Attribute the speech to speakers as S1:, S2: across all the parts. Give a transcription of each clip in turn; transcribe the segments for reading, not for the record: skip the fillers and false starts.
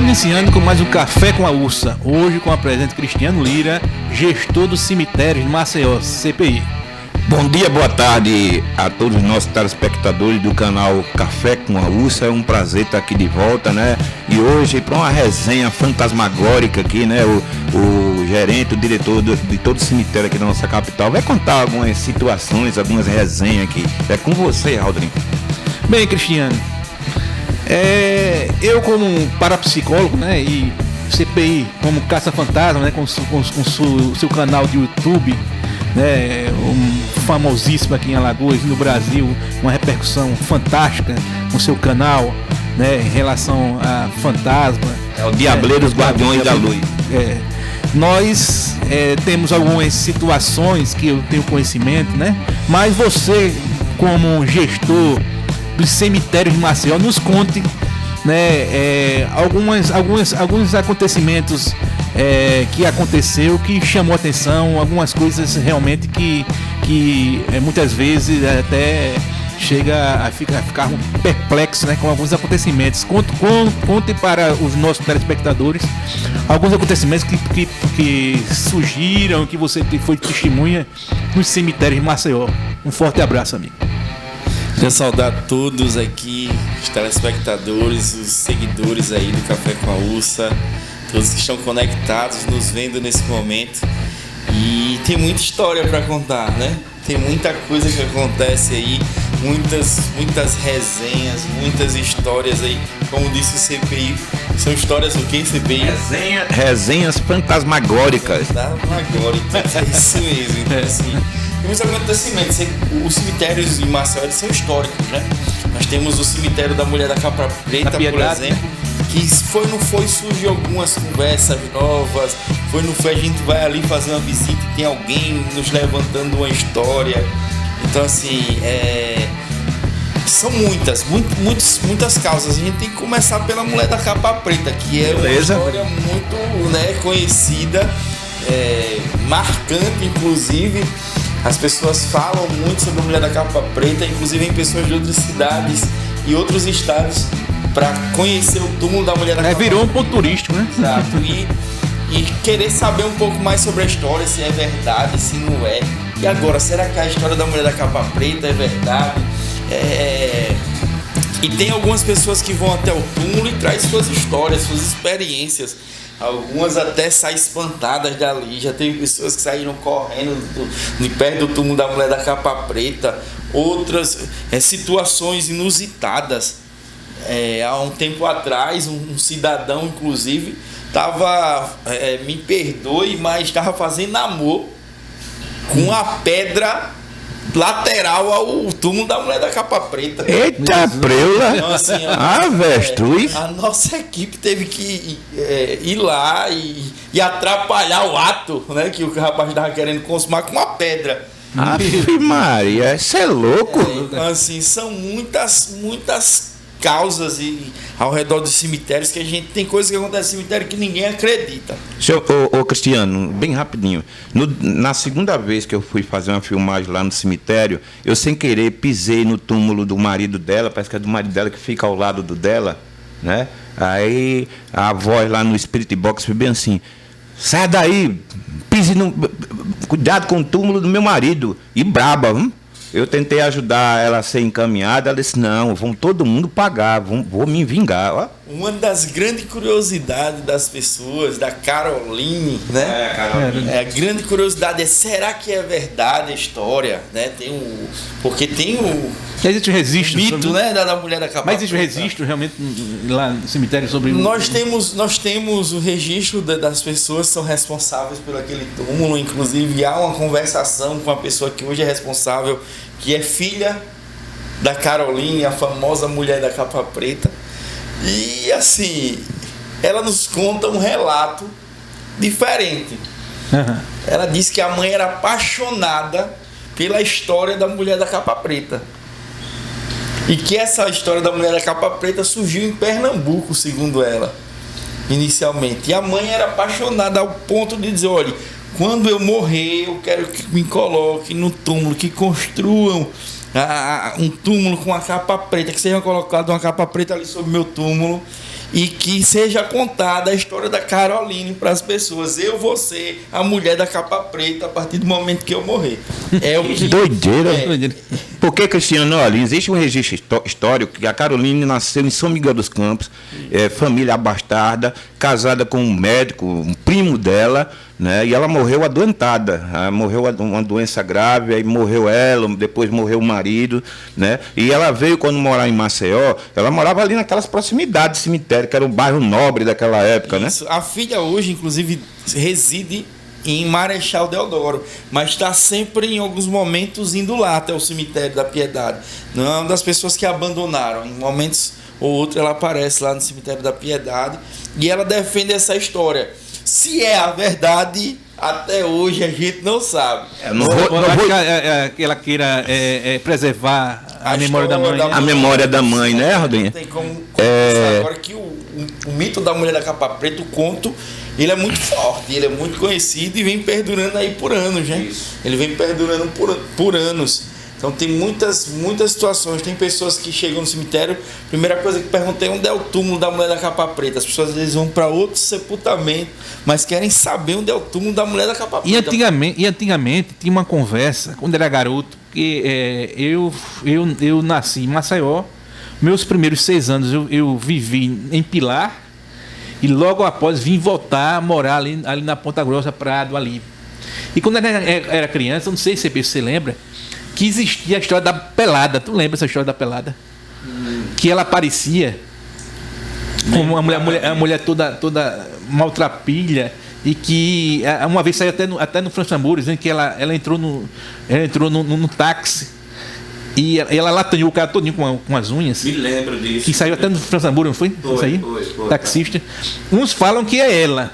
S1: iniciando com mais um Café com a Ursa, hoje com a presença Cristiano Lira, gestor do cemitério de Maceió, CPI.
S2: Bom dia, boa tarde a todos os nossos telespectadores do canal Café com a Ursa. É um prazer estar aqui de volta, né? E hoje para uma resenha fantasmagórica aqui, né? O gerente, o diretor de todo o cemitério aqui da nossa capital vai contar algumas situações, algumas resenhas aqui. É com você, Aldrin.
S1: Bem, Cristiano, eu como parapsicólogo, né? E CPI como caça-fantasma, né? Com seu canal de YouTube, né, famosíssimo aqui em Alagoas, no Brasil, uma repercussão fantástica com seu canal, né, em relação a fantasma.
S2: É o Diableiros Guardiões da Luz.
S1: Nós temos algumas situações que eu tenho conhecimento, né, mas você, como gestor dos cemitérios de Maceió, nos conte, né, alguns acontecimentos que aconteceu, que chamou atenção, algumas coisas realmente que muitas vezes até chega a ficar perplexo, né, com alguns acontecimentos. Conte para os nossos telespectadores alguns acontecimentos que surgiram, que você foi testemunha nos cemitérios de Maceió. Um forte abraço, amigo.
S3: Quero saudar todos aqui, os telespectadores, os seguidores aí do Café com a Ursa, todos que estão conectados, nos vendo nesse momento. E tem muita história para contar, né? Tem muita coisa que acontece aí, muitas resenhas, muitas histórias aí. Como disse o CPI, são histórias o quê, CPI?
S2: Resenhas fantasmagóricas.
S3: Fantasmagóricas, é isso mesmo. Então, assim, tem muitos acontecimentos. Os cemitérios em Maceió são históricos, né? Nós temos o cemitério da Mulher da Capa Preta, por exemplo, que não foi, surgiu algumas conversas novas, a gente vai ali fazer uma visita e tem alguém nos levantando uma história. Então, assim, são muitas causas. A gente tem que começar pela Mulher da Capa Preta, que é uma história muito, né, conhecida, marcante, inclusive. As pessoas falam muito sobre a Mulher da Capa Preta, inclusive em pessoas de outras cidades e outros estados, para conhecer o túmulo da Mulher da Capa Preta.
S1: Virou um ponto turístico, né?
S3: Exato. E querer saber um pouco mais sobre a história, se é verdade, se não é. E agora, será que a história da Mulher da Capa Preta é verdade? E tem algumas pessoas que vão até o túmulo e trazem suas histórias, suas experiências. Algumas até saem espantadas dali. Já teve pessoas que saíram correndo de perto do túmulo da Mulher da Capa Preta. Outras situações inusitadas. Há um tempo atrás, um cidadão, inclusive, estava, me perdoe, mas estava fazendo amor com a pedra lateral ao túmulo da Mulher da Capa Preta.
S2: Eita, preula!
S3: Então, assim,
S2: avestruz!
S3: A nossa equipe teve que ir lá e atrapalhar o ato, né, que o rapaz estava querendo consumar com uma pedra.
S2: Ave Maria, isso é louco!
S3: Então, assim, são muitas causas ao redor dos cemitérios que a gente tem coisas que acontecem no cemitério que ninguém acredita.
S2: Ô Cristiano, bem rapidinho. Na segunda vez que eu fui fazer uma filmagem lá no cemitério, eu sem querer pisei no túmulo do marido dela, parece que é do marido dela que fica ao lado do dela, né? Aí a voz lá no Spirit Box foi bem assim: sai daí, pise cuidado com o túmulo do meu marido. E braba, Eu tentei ajudar ela a ser encaminhada, ela disse: não, vão todo mundo pagar, vou me vingar. Ó.
S3: Uma das grandes curiosidades das pessoas, da Caroline, né?
S2: Caroline.
S3: A grande curiosidade é: será que é verdade a história? Né? Porque tem o
S1: existe um registro
S3: mito,
S1: sobre,
S3: né, da Mulher da Capa
S1: Mas existe um
S3: Preta.
S1: registro realmente lá no cemitério sobre...
S3: Nós temos o registro das pessoas que são responsáveis por aquele túmulo. Inclusive há uma conversação com a pessoa que hoje é responsável, que é filha da Caroline, a famosa Mulher da Capa Preta. E assim, ela nos conta um relato diferente. Ela disse que a mãe era apaixonada pela história da Mulher da Capa Preta. E que essa história da Mulher da Capa Preta surgiu em Pernambuco, segundo ela, inicialmente. E a mãe era apaixonada ao ponto de dizer: olha, quando eu morrer, eu quero que me coloquem no túmulo, que construam um túmulo com uma capa preta, que seja colocado uma capa preta ali sobre o meu túmulo, e que seja contada a história da Caroline para as pessoas. Eu vou ser a mulher da capa preta a partir do momento que eu morrer. É o que
S2: doideira. Porque, Cristiano, olha, existe um registro histórico que a Caroline nasceu em São Miguel dos Campos, família abastada, casada com um médico, um primo dela, né? E ela morreu adoentada, morreu uma doença grave, aí morreu ela, depois morreu o marido, né? E ela veio quando morar em Maceió, ela morava ali naquelas proximidades do cemitério, que era o bairro nobre daquela época,
S3: Isso.
S2: né?
S3: A filha hoje, inclusive, reside em Marechal Deodoro, mas está sempre em alguns momentos indo lá até o cemitério da Piedade. Não é uma das pessoas que abandonaram. Em momentos ou outros ela aparece lá no cemitério da Piedade e ela defende essa história. Se é a verdade, até hoje a gente não sabe.
S1: Ela queira preservar a memória da mãe.
S2: A memória da mãe, né, Rodinha?
S3: Não tem como pensar agora que o mito da mulher da capa preta, o conto, ele é muito forte, ele é muito conhecido e vem perdurando aí por anos, né?
S2: Isso.
S3: Ele vem perdurando por anos. Então tem muitas situações. Tem pessoas que chegam no cemitério, primeira coisa que perguntam é onde é o túmulo da mulher da capa preta. As pessoas às vezes vão para outro sepultamento, mas querem saber onde é o túmulo da mulher da capa preta.
S1: E antigamente tinha uma conversa, quando era garoto, que eu nasci em Maceió, meus primeiros 6 anos eu vivi em Pilar, e logo após vim voltar a morar ali na Ponta Grossa, Prado, ali. E quando eu era criança, eu não sei se você lembra, que existia a história da pelada. Tu lembra essa história da pelada? Que ela aparecia como uma mulher toda maltrapilha, e que uma vez saiu até no França Tambores, dizendo que ela entrou no táxi e ela latanhou o cara todinho com as unhas.
S2: Me lembro disso.
S1: Que saiu até no França Tambores, não foi? Isso aí?
S2: Foi.
S1: Taxista. Uns falam que é ela.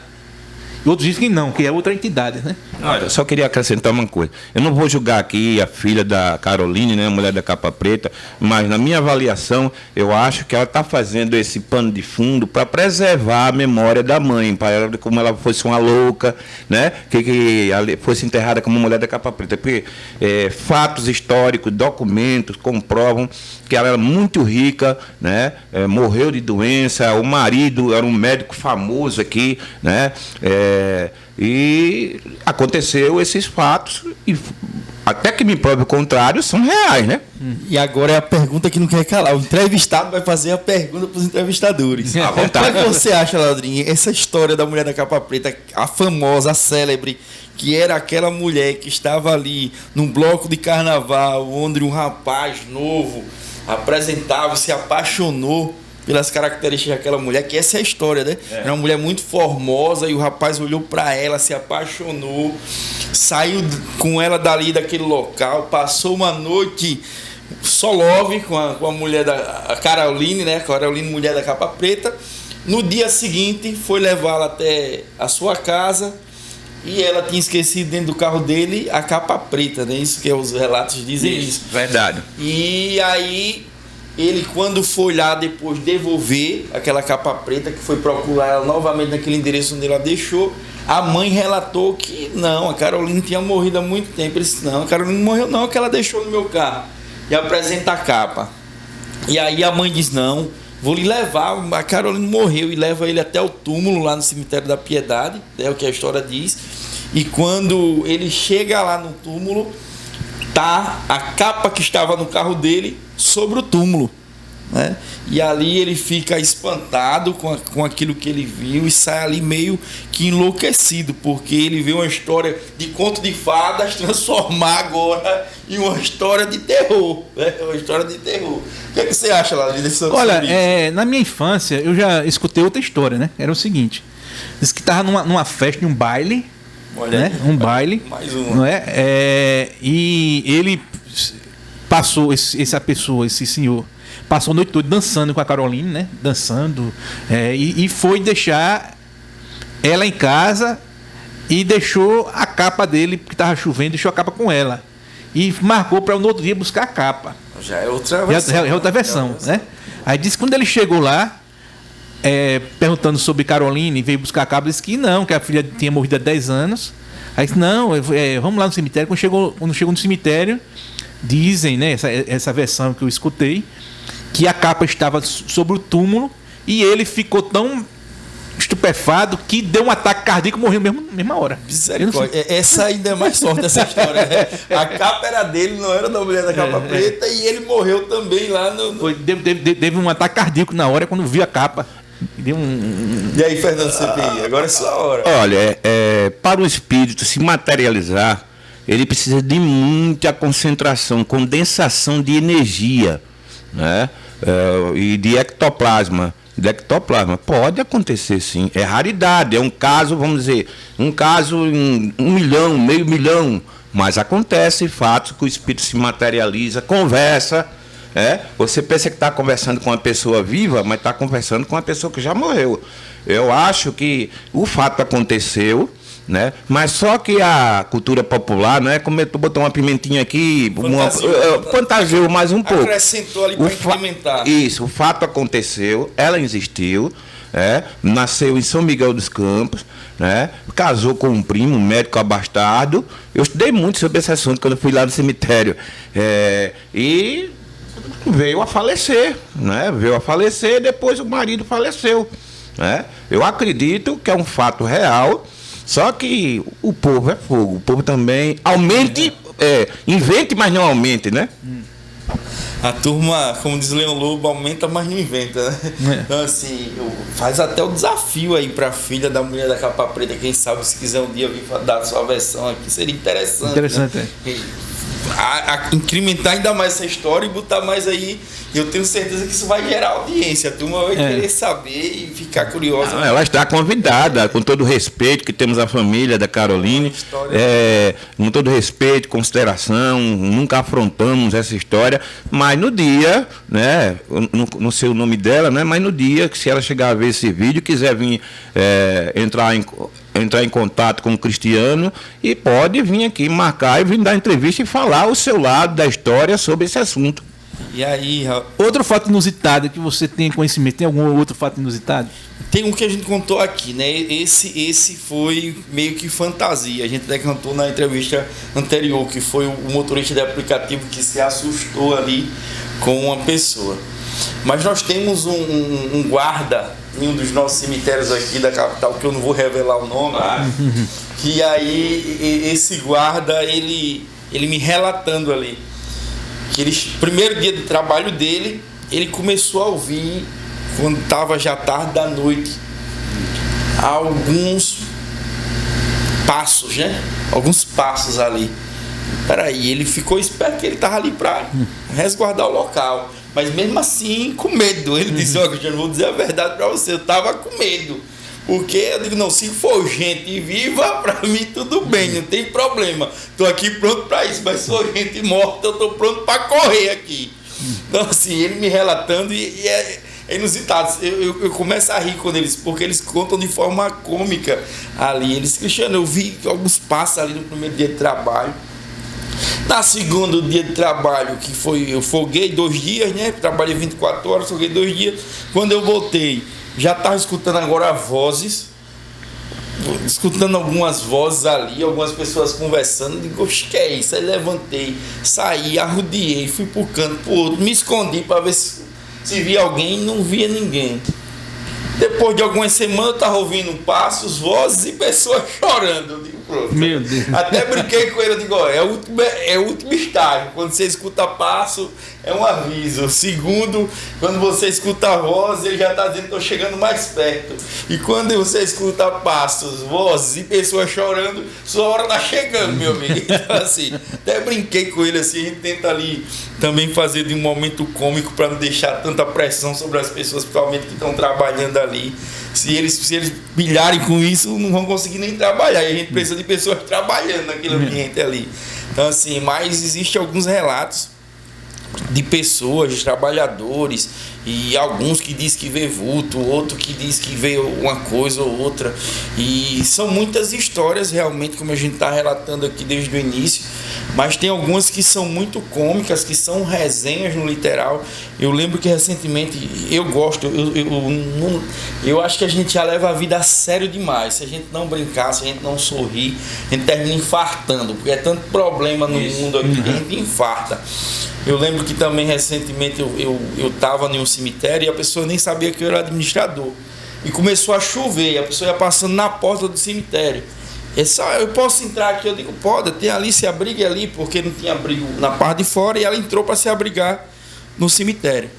S1: E outros dizem que não, que é outra entidade, né?
S2: Olha, eu só queria acrescentar uma coisa. Eu não vou julgar aqui a filha da Caroline, né, a mulher da capa preta, mas na minha avaliação, eu acho que ela está fazendo esse pano de fundo para preservar a memória da mãe, para ela como ela fosse uma louca, né, que fosse enterrada como mulher da capa preta. Porque fatos históricos, documentos comprovam que ela era muito rica, né, morreu de doença, o marido era um médico famoso aqui, né, e aconteceu esses fatos, e até que me prove o contrário, são reais, né?
S3: E agora é a pergunta que não quer calar. O entrevistado vai fazer a pergunta para os entrevistadores.
S2: À vontade.
S3: Como é que você acha, Ladrinho, essa história da mulher da capa preta, a famosa, a célebre, que era aquela mulher que estava ali num bloco de carnaval, onde um rapaz novo apresentava, se apaixonou pelas características daquela mulher, que essa é a história, né? Era uma mulher muito formosa e o rapaz olhou para ela, se apaixonou, saiu com ela dali daquele local, passou uma noite só love com a mulher a Caroline, né? Caroline, mulher da capa preta. No dia seguinte, foi levá-la até a sua casa e ela tinha esquecido dentro do carro dele a capa preta, né? Isso que os relatos dizem isso.
S2: Verdade.
S3: E aí ele, quando foi lá depois devolver aquela capa preta, que foi procurar ela novamente naquele endereço onde ela deixou, a mãe relatou que não, a Caroline tinha morrido há muito tempo. Ele disse, não, a Caroline não morreu não, que ela deixou no meu carro. E apresenta a capa. E aí a mãe diz, não, vou lhe levar, a Caroline morreu, e leva ele até o túmulo lá no cemitério da Piedade, é o que a história diz. E quando ele chega lá no túmulo, tá a capa que estava no carro dele sobre o túmulo, né? E ali ele fica espantado com aquilo que ele viu e sai ali meio que enlouquecido, porque ele vê uma história de conto de fadas transformar agora em uma história de terror, né? Uma história de terror. O que é que você acha, lá desse?
S1: Olha, na minha infância eu já escutei outra história, né? Era o seguinte: diz que estava numa festa, num baile.
S3: Olha,
S1: né? Um baile,
S3: mais uma.
S1: Não é? E ele passou, esse senhor, passou a noite toda dançando com a Caroline, né? Dançando, e foi deixar ela em casa e deixou a capa dele, porque estava chovendo, deixou a capa com ela. E marcou para no outro dia buscar a capa.
S3: Já é outra versão.
S1: É outra versão, né? Aí disse que quando ele chegou lá, perguntando sobre Caroline, veio buscar a capa, disse que não, que a filha tinha morrido há 10 anos. Aí disse, não, vamos lá no cemitério. Quando chegou no cemitério, dizem, né, essa versão que eu escutei, que a capa estava sobre o túmulo e ele ficou tão estupefado que deu um ataque cardíaco e morreu na mesma hora.
S3: Misericórdia. Essa ainda é mais forte, essa história. A capa era dele, não era da mulher da capa preta, e ele morreu também lá no...
S1: Teve um ataque cardíaco na hora quando viu a capa.
S3: E aí, Fernando CPI, agora é sua hora.
S2: Olha, para o espírito se materializar, ele precisa de muita concentração, condensação de energia, né? E de ectoplasma. Pode acontecer, sim. É raridade, é um caso, vamos dizer, um caso em 1 milhão, meio milhão. Mas acontece fatos que o espírito se materializa, conversa. Você pensa que está conversando com uma pessoa viva, mas está conversando com uma pessoa que já morreu. Eu acho que o fato aconteceu, né? Mas só que a cultura popular, né? Como tu botou uma pimentinha aqui, fantasiou mais um pouco.
S3: Acrescentou ali para incrementar.
S2: Isso, o fato aconteceu, ela existiu, nasceu em São Miguel dos Campos, né? Casou com um primo, um médico abastado. Eu estudei muito sobre esse assunto quando eu fui lá no cemitério. E veio a falecer, né? Depois o marido faleceu, né? Eu acredito que é um fato real. Só que o povo é fogo. O povo também invente, mas não aumente, né?
S3: A turma, como diz Leão Lobo, aumenta, mas não inventa, né? Então, assim, faz até o desafio aí pra filha da mulher da capa preta. Quem sabe, se quiser um dia vir dar a sua versão aqui, seria interessante.
S1: Interessante,
S3: né? Incrementar ainda mais essa história e botar mais aí. Eu tenho certeza que isso vai gerar audiência. A turma vai querer saber e ficar curiosa.
S2: Ela está convidada, com todo o respeito que temos a família da Caroline. Com todo respeito, consideração, nunca afrontamos essa história. Mas no dia, né? Não sei o nome dela, né? Mas no dia que se ela chegar a ver esse vídeo, quiser vir entrar em contato com o Cristiano, e pode vir aqui marcar e vir dar entrevista e falar o seu lado da história sobre esse assunto.
S3: E aí,
S1: outro fato inusitado que você tem conhecimento, tem algum outro fato inusitado?
S3: Tem um que a gente contou aqui, né? Esse foi meio que fantasia. A gente até contou na entrevista anterior, que foi o motorista de aplicativo que se assustou ali com uma pessoa. Mas nós temos um guarda em um dos nossos cemitérios aqui da capital, que eu não vou revelar o nome, que aí esse guarda, ele me relatando ali, que primeiro dia do trabalho dele, ele começou a ouvir, quando estava já tarde da noite, alguns passos, né? Alguns passos ali. Peraí, ele ficou esperto que ele estava ali para resguardar o local. Mas mesmo assim, com medo. Ele disse, Cristiano, vou dizer a verdade para você, eu estava com medo. Porque eu digo, não, se for gente viva, para mim tudo bem, não tem problema. Estou aqui pronto para isso, mas se for gente morta, eu estou pronto para correr aqui. Então, assim, ele me relatando e é inusitado. Eu começo a rir quando porque eles contam de forma cômica ali. Eles, Cristiano, eu vi alguns passos ali no primeiro dia de trabalho. Na segundo dia de trabalho, que foi, eu folguei 2 dias, né? Trabalhei 24 horas, folguei 2 dias. Quando eu voltei, já estava escutando agora vozes, escutando algumas vozes ali, algumas pessoas conversando. Digo, oxe, que é isso? Aí levantei, saí, arrodeei, fui pro canto, pro outro, me escondi para ver se via alguém, não via ninguém. Depois de algumas semanas, eu estava ouvindo passos, vozes e pessoas chorando. Eu digo, pronto.
S1: Meu Deus.
S3: Até brinquei com ele, eu digo, ó, é o último estágio. Quando você escuta passo, é um aviso. Segundo, quando você escuta a voz, ele já está dizendo que estou chegando mais perto. E quando você escuta passos, vozes e pessoas chorando, sua hora está chegando, meu amigo. Então, assim, até brinquei com ele, assim, a gente tenta ali também fazer de um momento cômico para não deixar tanta pressão sobre as pessoas, principalmente que estão trabalhando ali. Se eles pilharem com isso, não vão conseguir nem trabalhar. E a gente precisa de pessoas trabalhando naquele ambiente ali. Então, assim, mas existem alguns relatos de pessoas, de trabalhadores, e alguns que diz que vê vulto, outro que diz que vê uma coisa ou outra. E são muitas histórias realmente, como a gente está relatando aqui desde o início, mas tem algumas que são muito cômicas, que são resenhas no literal. Eu lembro que recentemente, eu gosto, eu acho que a gente já leva a vida a sério demais. Se a gente não brincar, se a gente não sorrir, a gente termina infartando, porque é tanto problema no mundo aqui que a gente infarta. Eu lembro lembro que também recentemente eu tava em um cemitério e a pessoa nem sabia que eu era administrador. E começou a chover, e a pessoa ia passando na porta do cemitério. Eu posso entrar aqui? Eu digo, pode, tem ali, se abrigue ali, porque não tinha abrigo na parte de fora, e ela entrou para se abrigar no cemitério.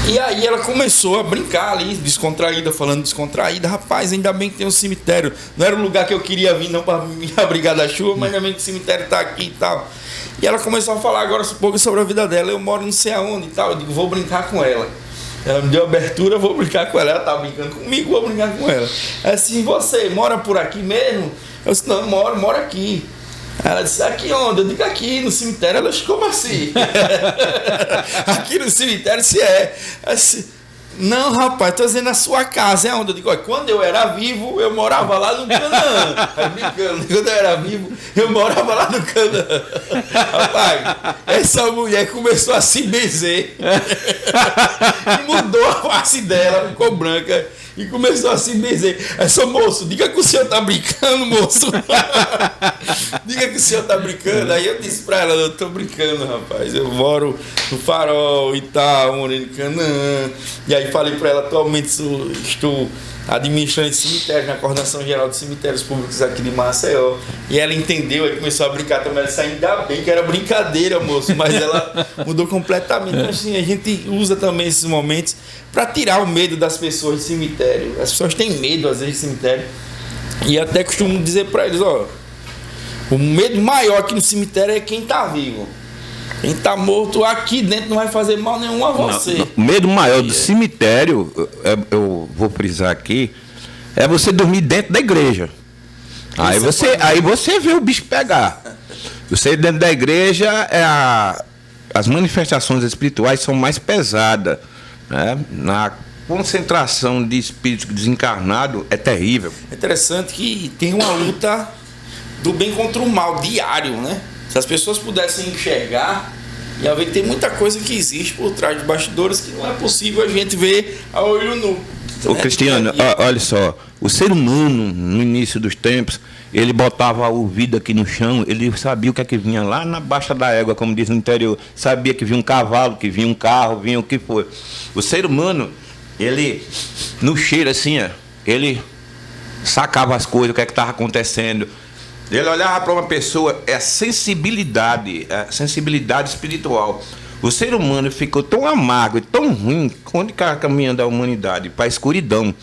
S3: E aí ela começou a brincar ali, descontraída, falando descontraída. Rapaz, ainda bem que tem um cemitério. Não era o lugar que eu queria vir não para me abrigar da chuva, mas ainda bem que o cemitério está aqui e tal. E ela começou a falar agora um pouco sobre a vida dela. Eu moro não sei aonde e tal. Eu digo, vou brincar com ela. Ela me deu abertura, vou brincar com ela. Ela tá brincando comigo, vou brincar com ela. Ela disse, você mora por aqui mesmo? Eu disse, não, moro aqui. Ela disse, aqui onde? Eu digo, aqui no cemitério. Ela disse, como assim? Aqui no cemitério se é. Ela disse, não, rapaz, tô dizendo a sua casa. É onde? Eu digo, olha, quando eu era vivo, eu morava lá no Canaã. Brincando, quando eu era vivo, eu morava lá no Canaã. Rapaz, essa mulher começou a se benzer. E mudou a face dela, ficou branca. E começou a se benzer. Aí, seu moço, diga que o senhor tá brincando, moço. Diga que o senhor tá brincando. Aí eu disse pra ela, eu tô brincando, rapaz. Eu moro no Farol e tal, morei no Canaã. E aí falei pra ela, atualmente estou administrando esse cemitério na Coordenação Geral de Cemitérios Públicos aqui de Maceió. E ela entendeu, aí começou a brincar também. Ela disse, ainda bem que era brincadeira, moço. Mas ela mudou completamente. Então, assim, a gente usa também esses momentos para tirar o medo das pessoas de cemitério. As pessoas têm medo, às vezes, de cemitério. E até costumo dizer para eles, ó, o medo maior aqui no cemitério é quem tá vivo. Quem tá morto aqui dentro não vai fazer mal nenhum a você.
S2: Não, o medo maior do cemitério, eu vou frisar aqui, é você dormir dentro da igreja. Aí você vê o bicho pegar. Você dentro da igreja, as manifestações espirituais são mais pesadas. Né? Na concentração de espírito desencarnado é terrível.
S3: É interessante que tem uma luta do bem contra o mal diário, né? Se as pessoas pudessem enxergar, ia ver que tem muita coisa que existe por trás de bastidores que não é possível a gente ver a olho nu.
S2: Ô, Cristiano, olha só, o ser humano, no início dos tempos, ele botava o ouvido aqui no chão, ele sabia o que é que vinha lá na baixa da égua, como diz no interior, sabia que vinha um cavalo, que vinha um carro, vinha o que for. O ser humano, ele, no cheiro assim, ele sacava as coisas, o que é que estava acontecendo. Ele olhava para uma pessoa, é a sensibilidade espiritual. O ser humano ficou tão amargo e tão ruim, onde está caminhando a humanidade? Para a escuridão.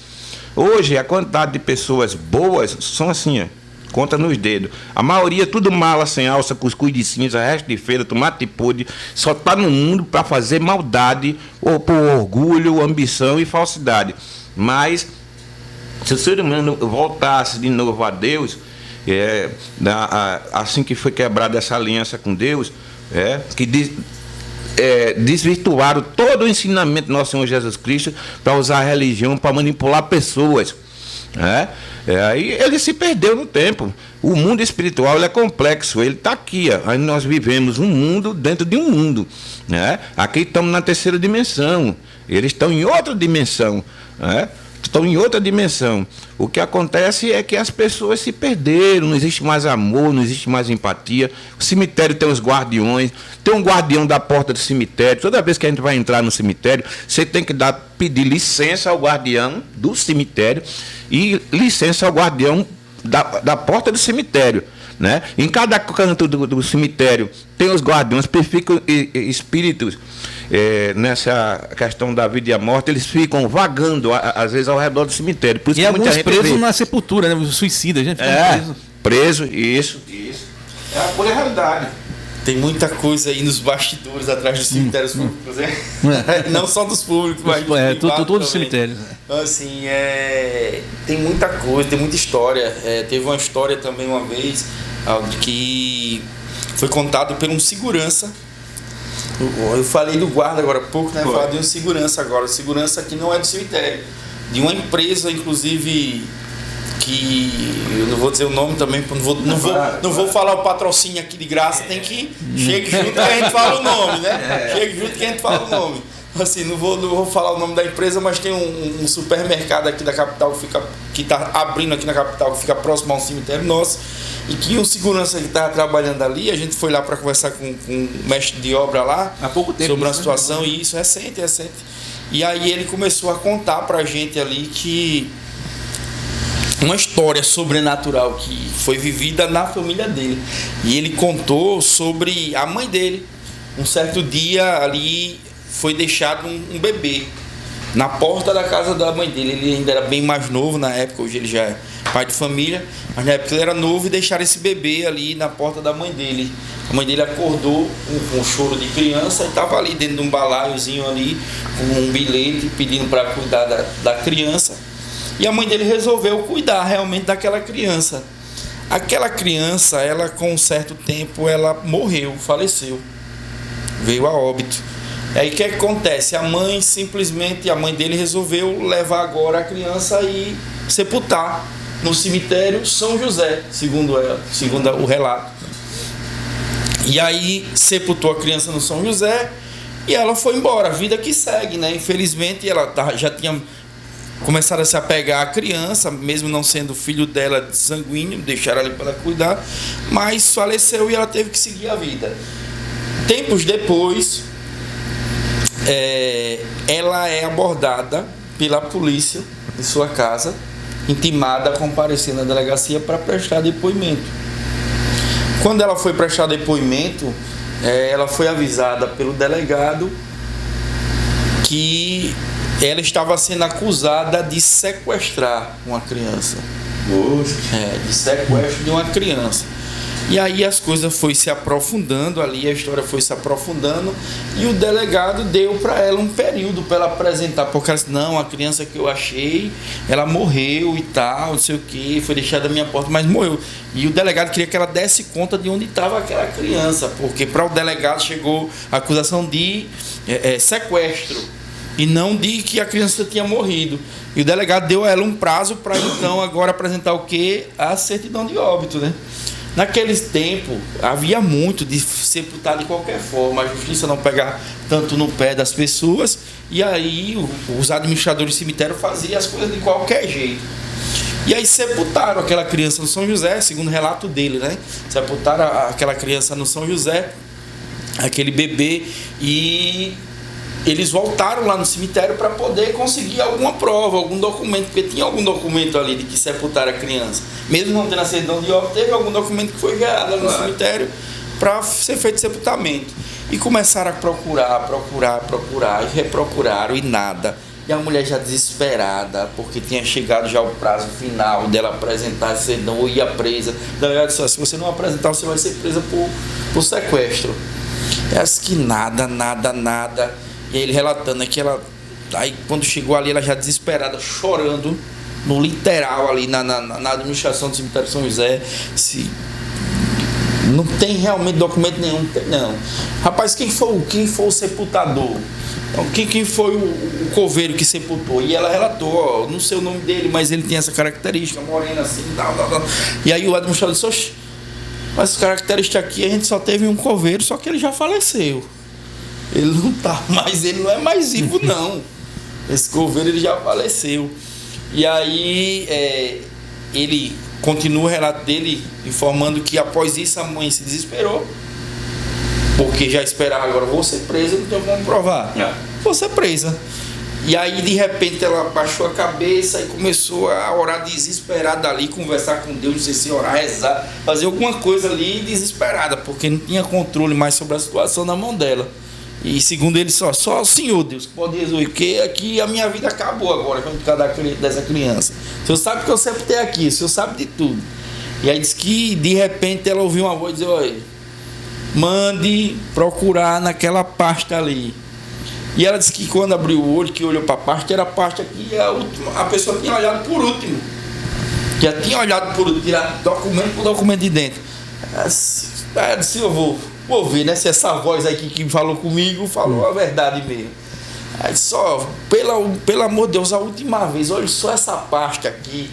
S2: Hoje, a quantidade de pessoas boas são assim, conta nos dedos. A maioria tudo mala, sem alça, cuscuz de cinza, resto de feira, tomate podre, só está no mundo para fazer maldade, ou por orgulho, ambição e falsidade. Mas, se o ser humano voltasse de novo a Deus, assim que foi quebrada essa aliança com Deus, desvirtuaram todo o ensinamento do nosso Senhor Jesus Cristo para usar a religião para manipular pessoas. Aí ele se perdeu no tempo. O mundo espiritual ele é complexo, ele está aqui. Aí nós vivemos um mundo dentro de um mundo. Aqui estamos na terceira dimensão, eles estão em outra dimensão. Estão em outra dimensão. O que acontece é que as pessoas se perderam, não existe mais amor, não existe mais empatia. O cemitério tem os guardiões, tem um guardião da porta do cemitério. Toda vez que a gente vai entrar no cemitério, você tem que pedir licença ao guardião do cemitério e licença ao guardião da porta do cemitério. Né? Em cada canto do cemitério tem os guardiões, ficam espíritos nessa questão da vida e a morte, eles ficam vagando, às vezes, ao redor do cemitério. Por isso
S1: e
S2: que
S1: alguns
S2: muita gente
S1: presos
S2: vê.
S1: na sepultura, né? Os suicidas, a gente
S2: preso, isso. É a pura realidade.
S3: Tem muita coisa aí nos bastidores atrás dos cemitérios públicos, né? Não só dos públicos, mas dos privados
S1: todos os cemitérios.
S3: Então, assim, tem muita coisa, tem muita história. Teve uma história também uma vez que foi contado por um segurança. Eu falei do guarda agora há pouco, né? Falar de um segurança agora. Segurança que não é do cemitério, de uma empresa, inclusive, que eu não vou dizer o nome também, não vou falar o patrocínio aqui de graça, tem que chegue junto que a gente fala o nome, né? Chegue junto que a gente fala o nome. assim, não vou falar o nome da empresa, mas tem um supermercado aqui da capital que está abrindo aqui na capital, que fica próximo a um cemitério nosso, e que um segurança que estava trabalhando ali, a gente foi lá para conversar com o mestre de obra lá,
S1: há pouco tempo,
S3: sobre uma situação, e isso, recente. E aí ele começou a contar pra gente ali que uma história sobrenatural que foi vivida na família dele. E ele contou sobre a mãe dele. Um certo dia ali foi deixado um bebê na porta da casa da mãe dele. Ele ainda era bem mais novo na época, hoje ele já é pai de família, mas na época ele era novo e deixaram esse bebê ali na porta da mãe dele. A mãe dele acordou com um choro de criança e estava ali dentro de um balaiozinho ali, com um bilhete pedindo para cuidar da criança. E a mãe dele resolveu cuidar realmente daquela criança. Aquela criança, ela com um certo tempo, ela morreu, faleceu, veio a óbito. E aí o que acontece? A mãe dele resolveu levar agora a criança e sepultar no cemitério São José, segundo o relato. E aí sepultou a criança no São José e ela foi embora, a vida que segue, né? Infelizmente ela já tinha começado a se apegar à criança, mesmo não sendo filho dela sanguíneo, deixaram ali para ela cuidar, mas faleceu e ela teve que seguir a vida. Tempos depois, ela é abordada pela polícia de sua casa, intimada a comparecer na delegacia para prestar depoimento. Quando ela foi prestar depoimento, ela foi avisada pelo delegado que ela estava sendo acusada de sequestrar uma criança. De sequestro de uma criança. E aí as coisas foram se aprofundando ali, a história foi se aprofundando e o delegado deu para ela um período para ela apresentar, porque ela disse, não, a criança que eu achei, ela morreu e tal, não sei o que, foi deixada na minha porta, mas morreu. E o delegado queria que ela desse conta de onde estava aquela criança, porque para o delegado chegou a acusação de sequestro e não de que a criança tinha morrido. E o delegado deu a ela um prazo para então agora apresentar o quê? A certidão de óbito, né? Naquele tempo, havia muito de sepultar de qualquer forma, a justiça não pegar tanto no pé das pessoas, e aí os administradores do cemitério faziam as coisas de qualquer jeito. E aí sepultaram aquela criança no São José, segundo o relato dele, né? Sepultaram aquela criança no São José, aquele bebê, e eles voltaram lá no cemitério para poder conseguir alguma prova, algum documento, porque tinha algum documento ali de que sepultaram a criança. Mesmo não tendo a certidão de óbito, teve algum documento que foi gerado no cemitério para ser feito sepultamento. E começaram a procurar, e reprocuraram e nada. E a mulher já desesperada, porque tinha chegado já o prazo final dela apresentar a certidão ou ia presa. Na verdade, só se você não apresentar, você vai ser presa por sequestro. É assim que nada. E aí ele relatando que ela, aí quando chegou ali, ela já desesperada, chorando, no literal ali na administração do cemitério São José, se não tem realmente documento nenhum, não. Rapaz, quem foi o sepultador? Então, quem foi o coveiro que sepultou? E ela relatou, não sei o nome dele, mas ele tem essa característica, morena assim, tal. E aí o administrador disse, oxe, mas essa característica aqui, a gente só teve um coveiro, só que ele já faleceu. Ele não tá mais, ele não é mais vivo, não. Esse coveiro ele já faleceu. E aí ele continua o relato dele informando que após isso a mãe se desesperou, porque já esperava, agora vou ser presa, não tenho como provar. Vou ser presa. E aí de repente ela baixou a cabeça e começou a orar desesperada ali, conversar com Deus, não sei se orar, rezar, fazer alguma coisa ali desesperada, porque não tinha controle mais sobre a situação na mão dela. E segundo ele, só o Senhor Deus que pode resolver, porque aqui a minha vida acabou agora por causa dessa criança. O Senhor sabe que eu sempre tenho aqui, o Senhor sabe de tudo. E aí diz que de repente ela ouviu uma voz dizer, olha, mande procurar naquela pasta ali. E ela disse que quando abriu o olho, que olhou para a pasta, era a pasta que a pessoa tinha olhado por último. Já tinha olhado por último, tirar documento por documento de dentro. Ela disse, eu vou ver, né, se essa voz aqui que falou comigo falou a verdade mesmo. Aí só, pelo amor de Deus, a última vez, olha só essa pasta aqui.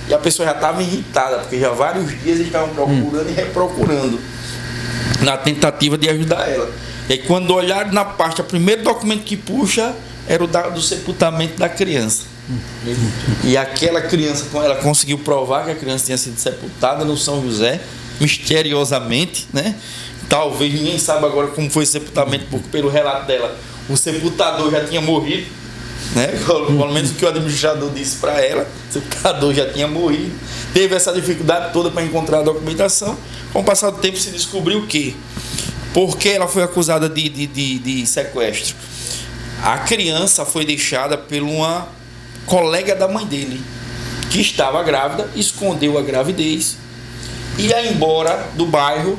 S3: E a pessoa já estava irritada, porque já vários dias eles estavam procurando e reprocurando, na tentativa de ajudar ela. E aí, quando olharam na parte, o primeiro documento que puxa era o do sepultamento da criança. E aquela criança, ela conseguiu provar que a criança tinha sido sepultada no São José, misteriosamente, né? Talvez ninguém saiba agora como foi o sepultamento, porque pelo relato dela, o sepultador já tinha morrido, né? Pelo menos o que o administrador disse para ela, o sepultador já tinha morrido. Teve essa dificuldade toda para encontrar a documentação. Com o passar do tempo se descobriu que, porque ela foi acusada de sequestro, a criança foi deixada por uma colega da mãe dele, que estava grávida, escondeu a gravidez, ia embora do bairro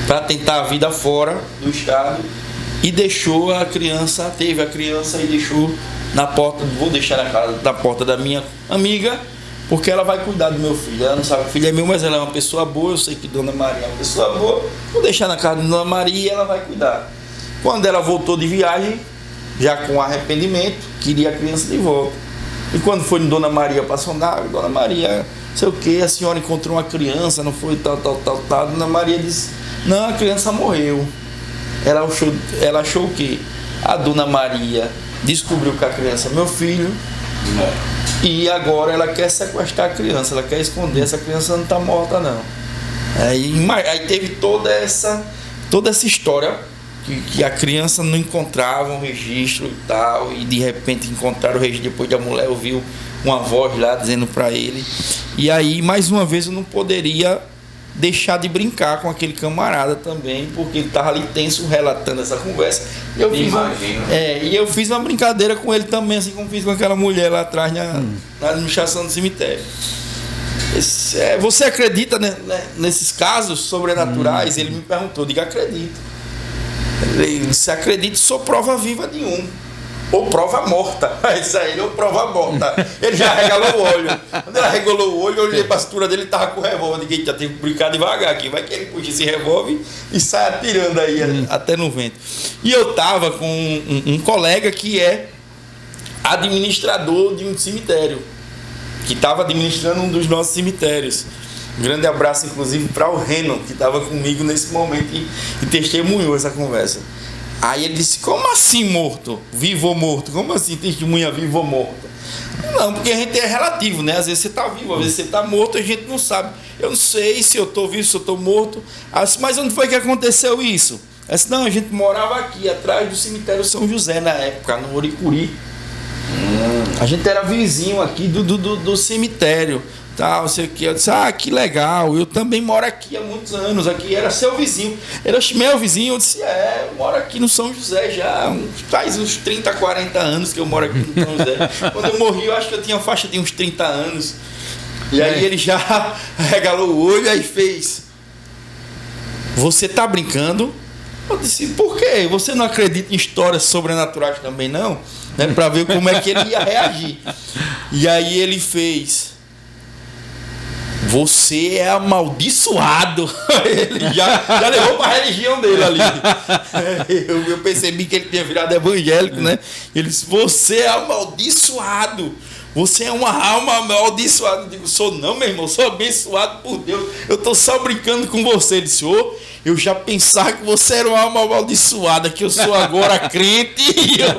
S3: para tentar a vida fora do estado e deixou a criança, teve a criança e deixou na porta, vou deixar na porta da minha amiga, porque ela vai cuidar do meu filho. Ela não sabe que o filho é meu, mas ela é uma pessoa boa, eu sei que Dona Maria é uma pessoa boa, vou deixar na casa de Dona Maria e ela vai cuidar. Quando ela voltou de viagem, já com arrependimento, queria a criança de volta. E quando foi no Dona Maria para sondar, Dona Maria, não sei o que, a senhora encontrou uma criança, não foi tal. Dona Maria disse, não, a criança morreu. Ela achou o quê? A Dona Maria descobriu que a criança é meu filho, e agora ela quer sequestrar a criança, ela quer esconder, essa criança não está morta não. Aí teve toda essa história que a criança não encontrava um registro e tal, e de repente encontraram o registro depois da mulher ouviu uma voz lá dizendo para ele. E aí mais uma vez eu não poderia deixar de brincar com aquele camarada também, porque ele estava ali tenso relatando essa conversa. E eu fiz uma brincadeira com ele também, assim como fiz com aquela mulher lá atrás na administração do cemitério. Você acredita nesses casos sobrenaturais? Ele me perguntou, eu digo, acredito. Ele disse, acredito, sou prova viva de um. Ou prova morta. Isso aí, ou prova morta. Ele já regalou o olho. Quando ele arregalou o olho, eu olhei para a cintura dele e estava com o revólver. Ninguém já tem que brincar devagar aqui. Vai que ele puxa esse revólver e sai atirando aí até no vento. E eu estava com um colega que é administrador de um cemitério, que estava administrando um dos nossos cemitérios. Um grande abraço, inclusive, para o Reno, que estava comigo nesse momento e testemunhou essa conversa. Aí ele disse, como assim morto? Vivo ou morto? Como assim testemunha vivo ou morto? Não, porque a gente é relativo, né? Às vezes você está vivo, às vezes você está morto, a gente não sabe. Eu não sei se eu estou vivo, se eu estou morto. Mas onde foi que aconteceu isso? Eu disse, não, a gente morava aqui, atrás do cemitério São José, na época, no Oricuri. A gente era vizinho aqui do cemitério. Tal, sei o que. Eu disse, que legal, eu também moro aqui há muitos anos, aqui era seu vizinho, era meu vizinho. Eu disse, eu moro aqui no São José já, faz uns 30, 40 anos que eu moro aqui no São José. Quando eu morri, eu acho que eu tinha faixa de uns 30 anos. E aí ele já regalou o olho, aí fez, você tá brincando? Eu disse, por quê? Você não acredita em histórias sobrenaturais também não? Né? Pra ver como é que ele ia reagir. E aí ele fez, você é amaldiçoado. Ele já levou para a religião dele ali. Eu percebi que ele tinha virado evangélico, né? Ele disse, você é amaldiçoado. Você é uma alma amaldiçoada. Eu digo, sou não, meu irmão, sou abençoado por Deus. Eu estou só brincando com você. Ele disse, eu já pensava que você era uma alma amaldiçoada, que eu sou agora crente. E eu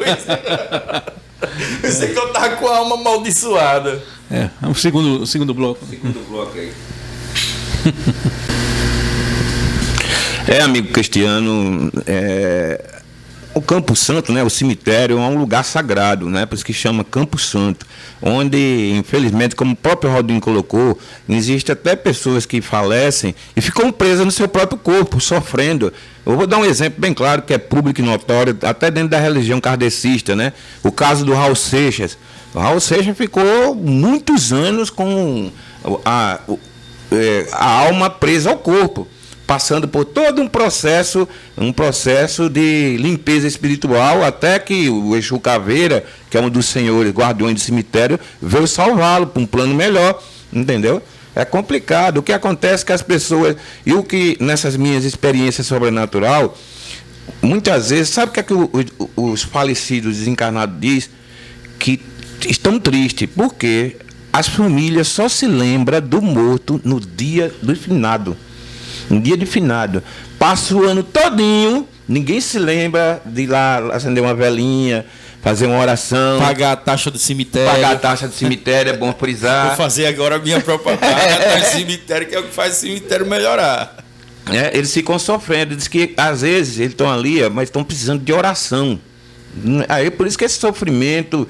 S3: pensei que eu estava com a alma amaldiçoada.
S1: O segundo bloco.
S2: Segundo bloco aí. Amigo Cristiano, o Campo Santo, né, o cemitério é um lugar sagrado, né, por isso que chama Campo Santo, onde, infelizmente, como o próprio Rodinho colocou, existe até pessoas que falecem e ficam presas no seu próprio corpo, sofrendo. Eu vou dar um exemplo bem claro, que é público e notório, até dentro da religião kardecista, né, o caso do Raul Seixas. O Raul Seixas ficou muitos anos com a alma presa ao corpo, passando por todo um processo de limpeza espiritual, até que o Exu Caveira, que é um dos senhores guardiões do cemitério, veio salvá-lo para um plano melhor, entendeu? É complicado. O que acontece é que as pessoas, e o que nessas minhas experiências sobrenatural, muitas vezes, sabe o que é que os falecidos desencarnados dizem? Que estão tristes, porque as famílias só se lembram do morto no dia do finado. No dia de finado. Passa o ano todinho Ninguém se lembra de ir lá acender uma velinha, fazer uma oração.
S3: Pagar a taxa do cemitério.
S2: Pagar a taxa do cemitério, é bom frisar.
S3: Vou fazer agora a minha propaganda do cemitério, que é o que faz o cemitério melhorar.
S2: Eles ficam sofrendo. Diz que às vezes eles estão ali, mas estão precisando de oração. Aí por isso que esse sofrimento,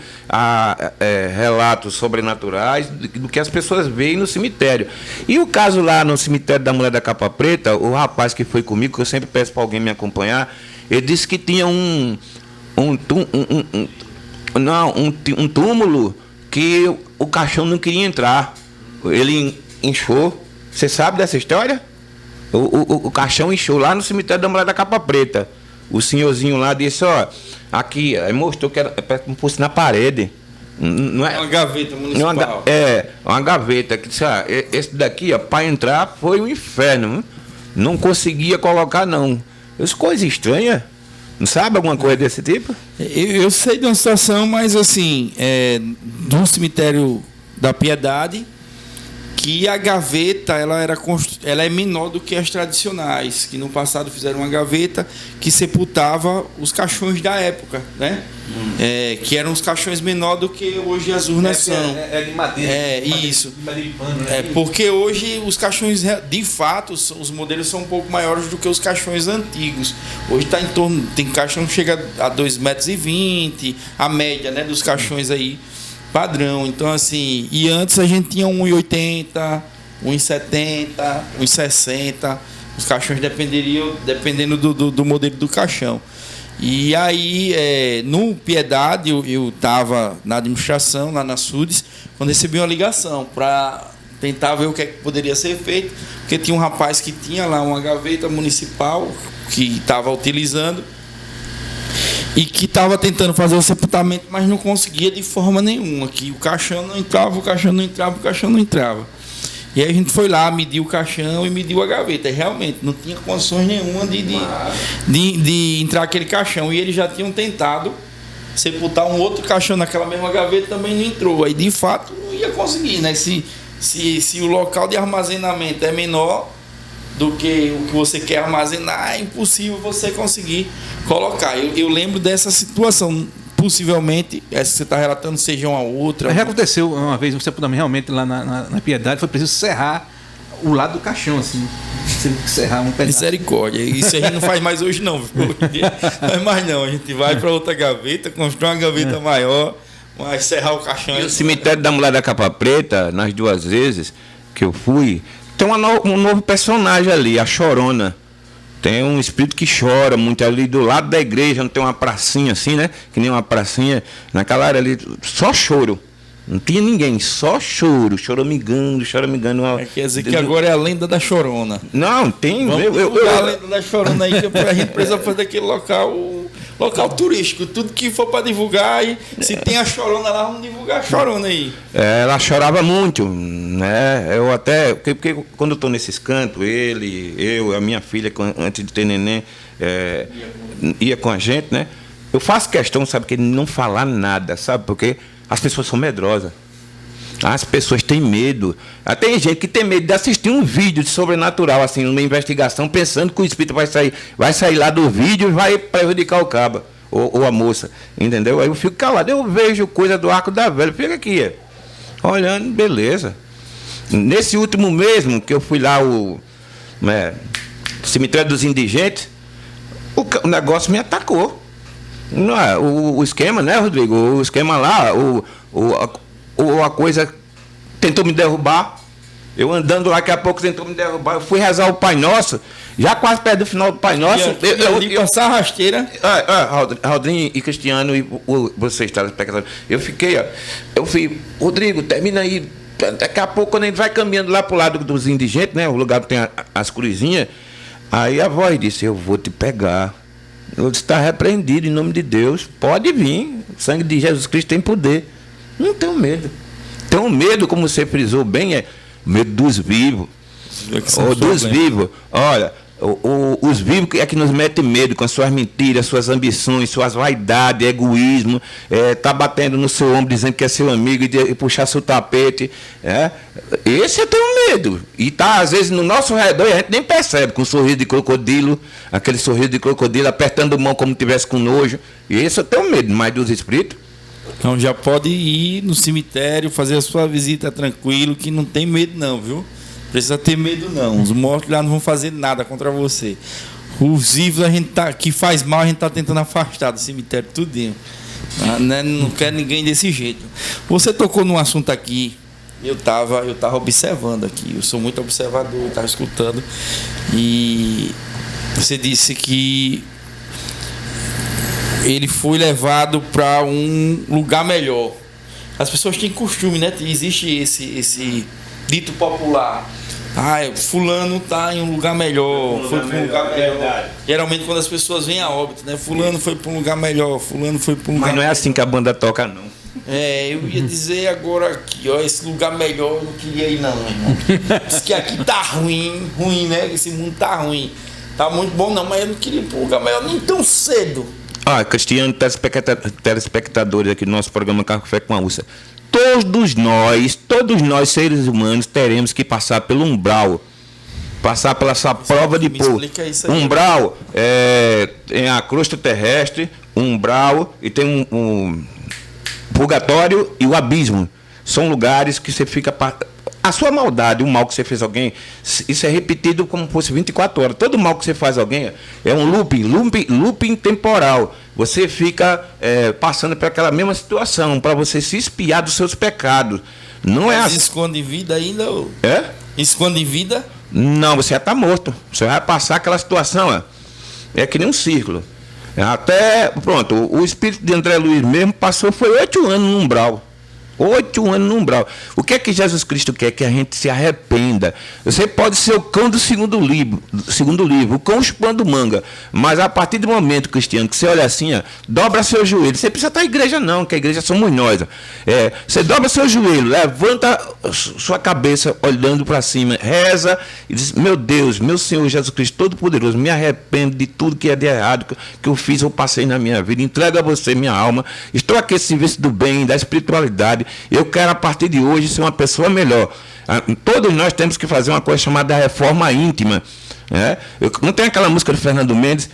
S2: relatos sobrenaturais do que as pessoas veem no cemitério. E o caso lá no cemitério da Mulher da Capa Preta, o rapaz que foi comigo, que eu sempre peço para alguém me acompanhar, ele disse que tinha um túmulo que o caixão não queria entrar. Ele inchou. Você sabe dessa história? O caixão inchou lá no cemitério da Mulher da Capa Preta. O senhorzinho lá disse, aqui, aí mostrou que era para que fosse na parede. Não é
S3: uma gaveta municipal.
S2: Uma gaveta que disse, esse daqui, para entrar foi um inferno. Não conseguia colocar, não. Isso coisa estranha. Não sabe alguma coisa desse tipo?
S3: Eu sei de uma situação, mas assim, de um cemitério da Piedade, que a gaveta ela é menor do que as tradicionais, que no passado fizeram uma gaveta que sepultava os caixões da época, né? Que eram os caixões menores do que hoje as urnas são.
S1: É de madeira.
S3: Isso.
S1: De madeira de pano, né?
S3: Porque hoje os caixões, de fato, os modelos são um pouco maiores do que os caixões antigos. Hoje está em torno, tem caixão que chega a 2,20 metros, a média, né, dos caixões aí. Padrão, então assim, e antes a gente tinha 1,80, 1,70, 1,60, os caixões dependendo do modelo do caixão. E aí, no Piedade, eu estava na administração, lá na SUDES, quando recebi uma ligação para tentar ver o que poderia ser feito, porque tinha um rapaz que tinha lá uma gaveta municipal que estava utilizando, e que estava tentando fazer o sepultamento, mas não conseguia de forma nenhuma, que o caixão não entrava, o caixão não entrava, o caixão não entrava. E aí a gente foi lá, mediu o caixão e mediu a gaveta. E realmente não tinha condições nenhuma de entrar aquele caixão. E eles já tinham tentado sepultar um outro caixão naquela mesma gaveta, também não entrou. Aí de fato não ia conseguir, né? Se o local de armazenamento é menor do que o que você quer armazenar, é impossível você conseguir colocar. Eu lembro dessa situação. Possivelmente, essa que você está relatando seja uma outra.
S1: Já aconteceu uma vez um sepultamento realmente lá na Piedade, foi preciso serrar o lado do caixão, assim. Serrar um pedaço.
S3: Misericórdia. Isso a gente não faz mais hoje, não. Não faz mais, não. A gente vai para outra gaveta, constrói uma gaveta maior, mas serrar o caixão.
S2: E o cemitério da Mulher da Capa Preta, nas 2 vezes que eu fui, tem um novo personagem ali, a Chorona. Tem um espírito que chora muito ali do lado da igreja, não tem uma pracinha assim, né? Que nem uma pracinha. Naquela área ali, só choro. Não tinha ninguém, só choro, choramingando.
S3: Quer dizer que agora é a lenda da Chorona.
S2: Não, tem.
S3: Vamos a lenda da Chorona aí, que a gente precisa fazer daquele local turístico. Tudo que for para divulgar, e se tem a Chorona lá, vamos divulgar a Chorona aí.
S2: Ela chorava muito, né? Eu até, porque quando eu estou nesses cantos, a minha filha, antes de ter neném, ia com a gente, né? Eu faço questão, sabe, que não falar nada, sabe? Porque as pessoas são medrosas. As pessoas têm medo. Tem gente que tem medo de assistir um vídeo de sobrenatural, assim, numa investigação, pensando que o espírito vai sair lá do vídeo e vai prejudicar o caba ou a moça, entendeu? Aí eu fico calado. Eu vejo coisa do Arco da Velha, fica aqui, olhando, beleza. Nesse último mesmo, que eu fui lá, o cemitério dos indigentes, o negócio me atacou. Não é, o esquema, né, Rodrigo? O esquema lá, a coisa tentou me derrubar. Eu andando lá, daqui a pouco tentou me derrubar. Eu fui rezar o Pai Nosso, já quase perto do final do Pai Nosso.
S3: Eu passar a rasteira.
S2: Rodrigo e Cristiano e vocês, telespectadores. Eu fui, Rodrigo, termina aí. Daqui a pouco, quando a gente vai caminhando lá pro lado dos indigentes, né? O lugar que tem as cruzinhas. Aí a voz disse: eu vou te pegar. Eu disse: está repreendido em nome de Deus. Pode vir. O sangue de Jesus Cristo tem poder. Não tenho medo. Tenho medo, como você frisou bem, medo dos vivos. Ou dos vivos. Olha, Os vivos é que nos metem medo com as suas mentiras, suas ambições, suas vaidades, egoísmo, tá batendo no seu ombro dizendo que é seu amigo e puxar seu tapete. Esse eu tenho medo. E tá, às vezes, no nosso redor e a gente nem percebe, com um sorriso de crocodilo, aquele sorriso de crocodilo, apertando a mão como se tivesse com nojo. E esse eu tenho medo, mais dos espíritos.
S3: Então já pode ir no cemitério, fazer a sua visita tranquilo, que não tem medo não, viu? Precisa ter medo não. Os mortos lá não vão fazer nada contra você. Os vivos que faz mal, a gente está tentando afastar do cemitério tudinho. Não quer ninguém desse jeito. Você tocou num assunto aqui, eu tava observando aqui. Eu sou muito observador, eu estava escutando. E você disse que ele foi levado para um lugar melhor. As pessoas têm costume, né? Existe esse dito popular. Fulano tá em um lugar melhor, foi para um lugar melhor. Geralmente quando as pessoas vêm a óbito, né? Fulano foi para um lugar melhor, fulano foi para um lugar melhor.
S2: Mas não é assim que a banda toca, não.
S3: Eu ia dizer agora aqui, ó, esse lugar melhor eu não queria ir não, irmão. Diz que aqui tá ruim, né? Esse mundo tá ruim. Tá muito bom não, mas eu não queria ir para um lugar melhor nem tão cedo.
S2: Cristiano, telespectadores aqui do nosso programa Café com a Úlcera. Todos nós, seres humanos, teremos que passar pelo umbral. Passar pela essa prova de fogo. Umbral tem a crosta terrestre, umbral, e tem um purgatório e o abismo. São lugares que você fica... A sua maldade, o mal que você fez a alguém, isso é repetido como se fosse 24 horas. Todo mal que você faz a alguém é um looping temporal. Você fica passando por aquela mesma situação, para você se espiar dos seus pecados. Não é assim.
S3: Esconde vida ainda? Esconde vida?
S2: Não, você já está morto. Você vai passar aquela situação. É que nem um círculo. Pronto, o espírito de André Luiz mesmo passou, foi 8 anos no umbral. 8 anos no umbral. O que é que Jesus Cristo quer? Que a gente se arrependa. Você pode ser o cão do segundo livro, o cão chupando manga. Mas a partir do momento, Cristiano, que você olha assim, dobra seu joelho. Você precisa estar na igreja não, que a igreja somos nós. Você dobra seu joelho, levanta sua cabeça olhando para cima, reza e diz: meu Deus, meu Senhor Jesus Cristo Todo-Poderoso, me arrependo de tudo que é de errado que eu fiz ou passei na minha vida. Entrego a você minha alma. Estou aqui a serviço do bem, da espiritualidade. Eu quero, a partir de hoje, ser uma pessoa melhor. Todos nós temos que fazer uma coisa chamada reforma íntima. Não tem aquela música do Fernando Mendes?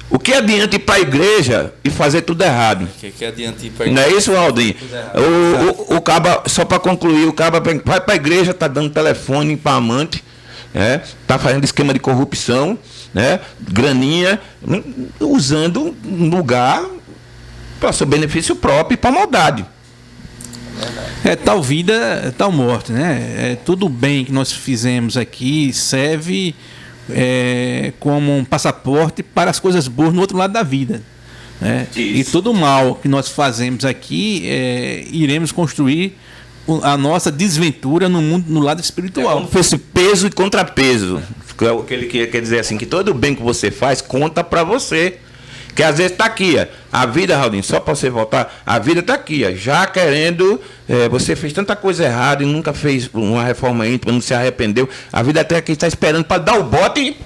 S2: O que adianta ir para a igreja e fazer tudo errado?
S3: O que adianta ir para a igreja?
S2: Não é isso, Aldinho? O caba, só para concluir, o caba vai para a igreja, está dando telefone para amante, está fazendo esquema de corrupção, graninha, usando um lugar para seu benefício próprio e para maldade.
S1: Tal vida, tal morte, né? Tudo bem que nós fizemos aqui serve como um passaporte para as coisas boas no outro lado da vida, né? E todo mal que nós fazemos aqui, iremos construir a nossa desventura no mundo, no lado espiritual.
S2: Como fosse peso e contrapeso. O que ele quer dizer assim, que todo bem que você faz conta para você. Que às vezes está aqui, a vida, Raulino, só para você voltar, a vida está aqui, já querendo, você fez tanta coisa errada e nunca fez uma reforma íntima, não se arrependeu, a vida até aqui está esperando para dar o bote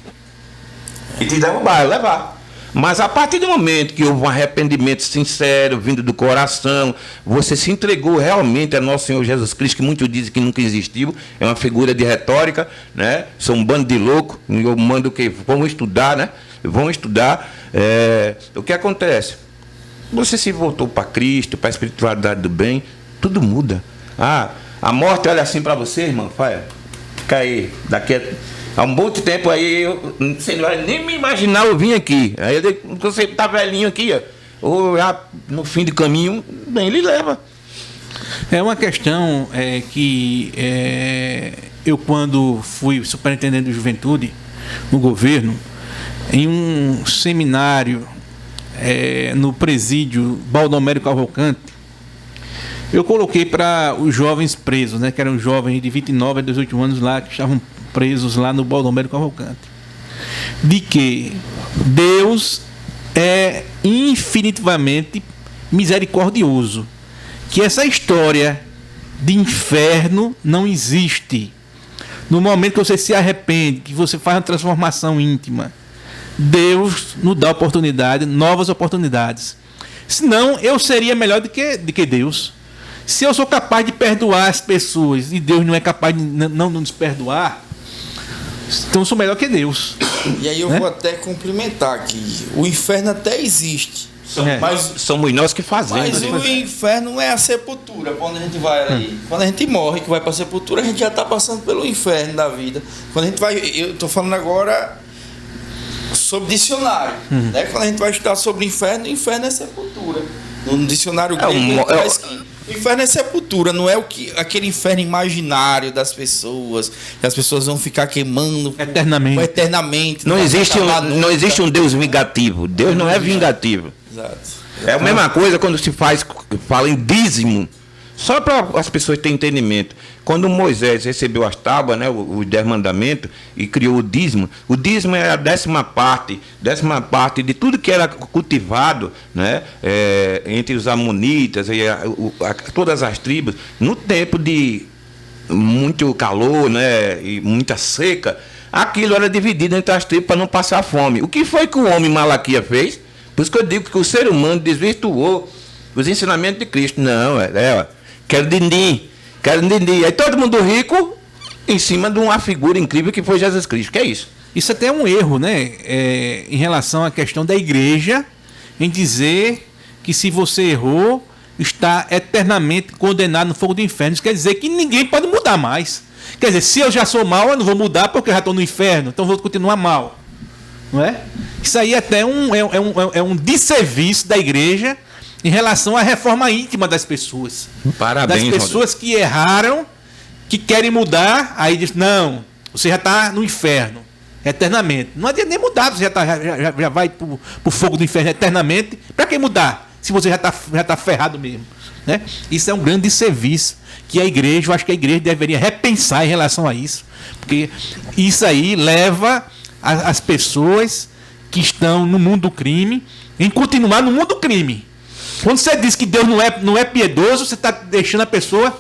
S2: e te derrubar, levar. Mas a partir do momento que houve um arrependimento sincero, vindo do coração, você se entregou realmente a nosso Senhor Jesus Cristo, que muitos dizem que nunca existiu, é uma figura de retórica, né? São um bando de loucos, eu mando que vão estudar, né? Vão estudar. O que acontece? Você se voltou para Cristo, para a espiritualidade do bem, tudo muda. A morte olha assim para você, irmão, fica aí, daqui a um bom tempo aí, você não vai nem me imaginar eu vim aqui. Aí você está velhinho aqui, ou já no fim do caminho, bem, ele leva.
S1: É uma questão que eu, quando fui superintendente de juventude no governo, em um seminário no presídio Baldomero Cavalcante, eu coloquei para os jovens presos, né, que eram jovens de 29 a 18 anos lá, que estavam presos lá no Baldomero Cavalcante, de que Deus é infinitivamente misericordioso, que essa história de inferno não existe. no momento que você se arrepende, que você faz uma transformação íntima, Deus nos dá oportunidade, novas oportunidades. Senão, eu seria melhor do que Deus. Se eu sou capaz de perdoar as pessoas e Deus não é capaz de não nos perdoar, então eu sou melhor que Deus.
S3: E aí eu vou até complementar aqui. O inferno até existe. Mas
S2: somos nós que fazemos.
S3: Mas o inferno não é a sepultura. Quando a gente vai ali, quando a gente morre, que vai para a sepultura, a gente já está passando pelo inferno da vida. Quando a gente vai, eu estou falando agora sobre dicionário, né? Quando a gente vai estudar sobre inferno é sepultura. No dicionário grego o inferno é sepultura, não é aquele inferno imaginário das pessoas, que as pessoas vão ficar queimando eternamente.
S2: Não existe um Deus vingativo. Deus não é vingativo.
S3: Exato.
S2: É a mesma coisa quando se fala em dízimo. Só para as pessoas terem entendimento. Quando Moisés recebeu as tábuas, né, os 10 mandamentos, e criou o dízimo é a 10ª parte de tudo que era cultivado, né, entre os amonitas e todas as tribos, no tempo de muito calor, né, e muita seca, aquilo era dividido entre as tribos para não passar fome. O que foi que o homem Malaquias fez? Por isso que eu digo que o ser humano desvirtuou os ensinamentos de Cristo. Não, quero din-din. Aí todo mundo rico em cima de uma figura incrível que foi Jesus Cristo. Que é isso?
S1: Isso até é um erro, né? Em relação à questão da igreja, em dizer que se você errou, está eternamente condenado no fogo do inferno. Isso quer dizer que ninguém pode mudar mais. Quer dizer, se eu já sou mal, eu não vou mudar porque eu já estou no inferno, então eu vou continuar mal. Não é? Isso aí até é um desserviço da igreja em relação à reforma íntima das pessoas.
S2: Parabéns,
S1: das pessoas que erraram, que querem mudar, aí diz, não, você já está no inferno eternamente. Não adianta nem mudar, você já vai para o fogo do inferno eternamente. Para que mudar? Se você já tá ferrado mesmo. Né? Isso é um grande desserviço que a igreja, eu acho que a igreja deveria repensar em relação a isso. Porque isso aí leva as pessoas que estão no mundo do crime em continuar no mundo do crime. Quando você diz que Deus não é piedoso, você está deixando a pessoa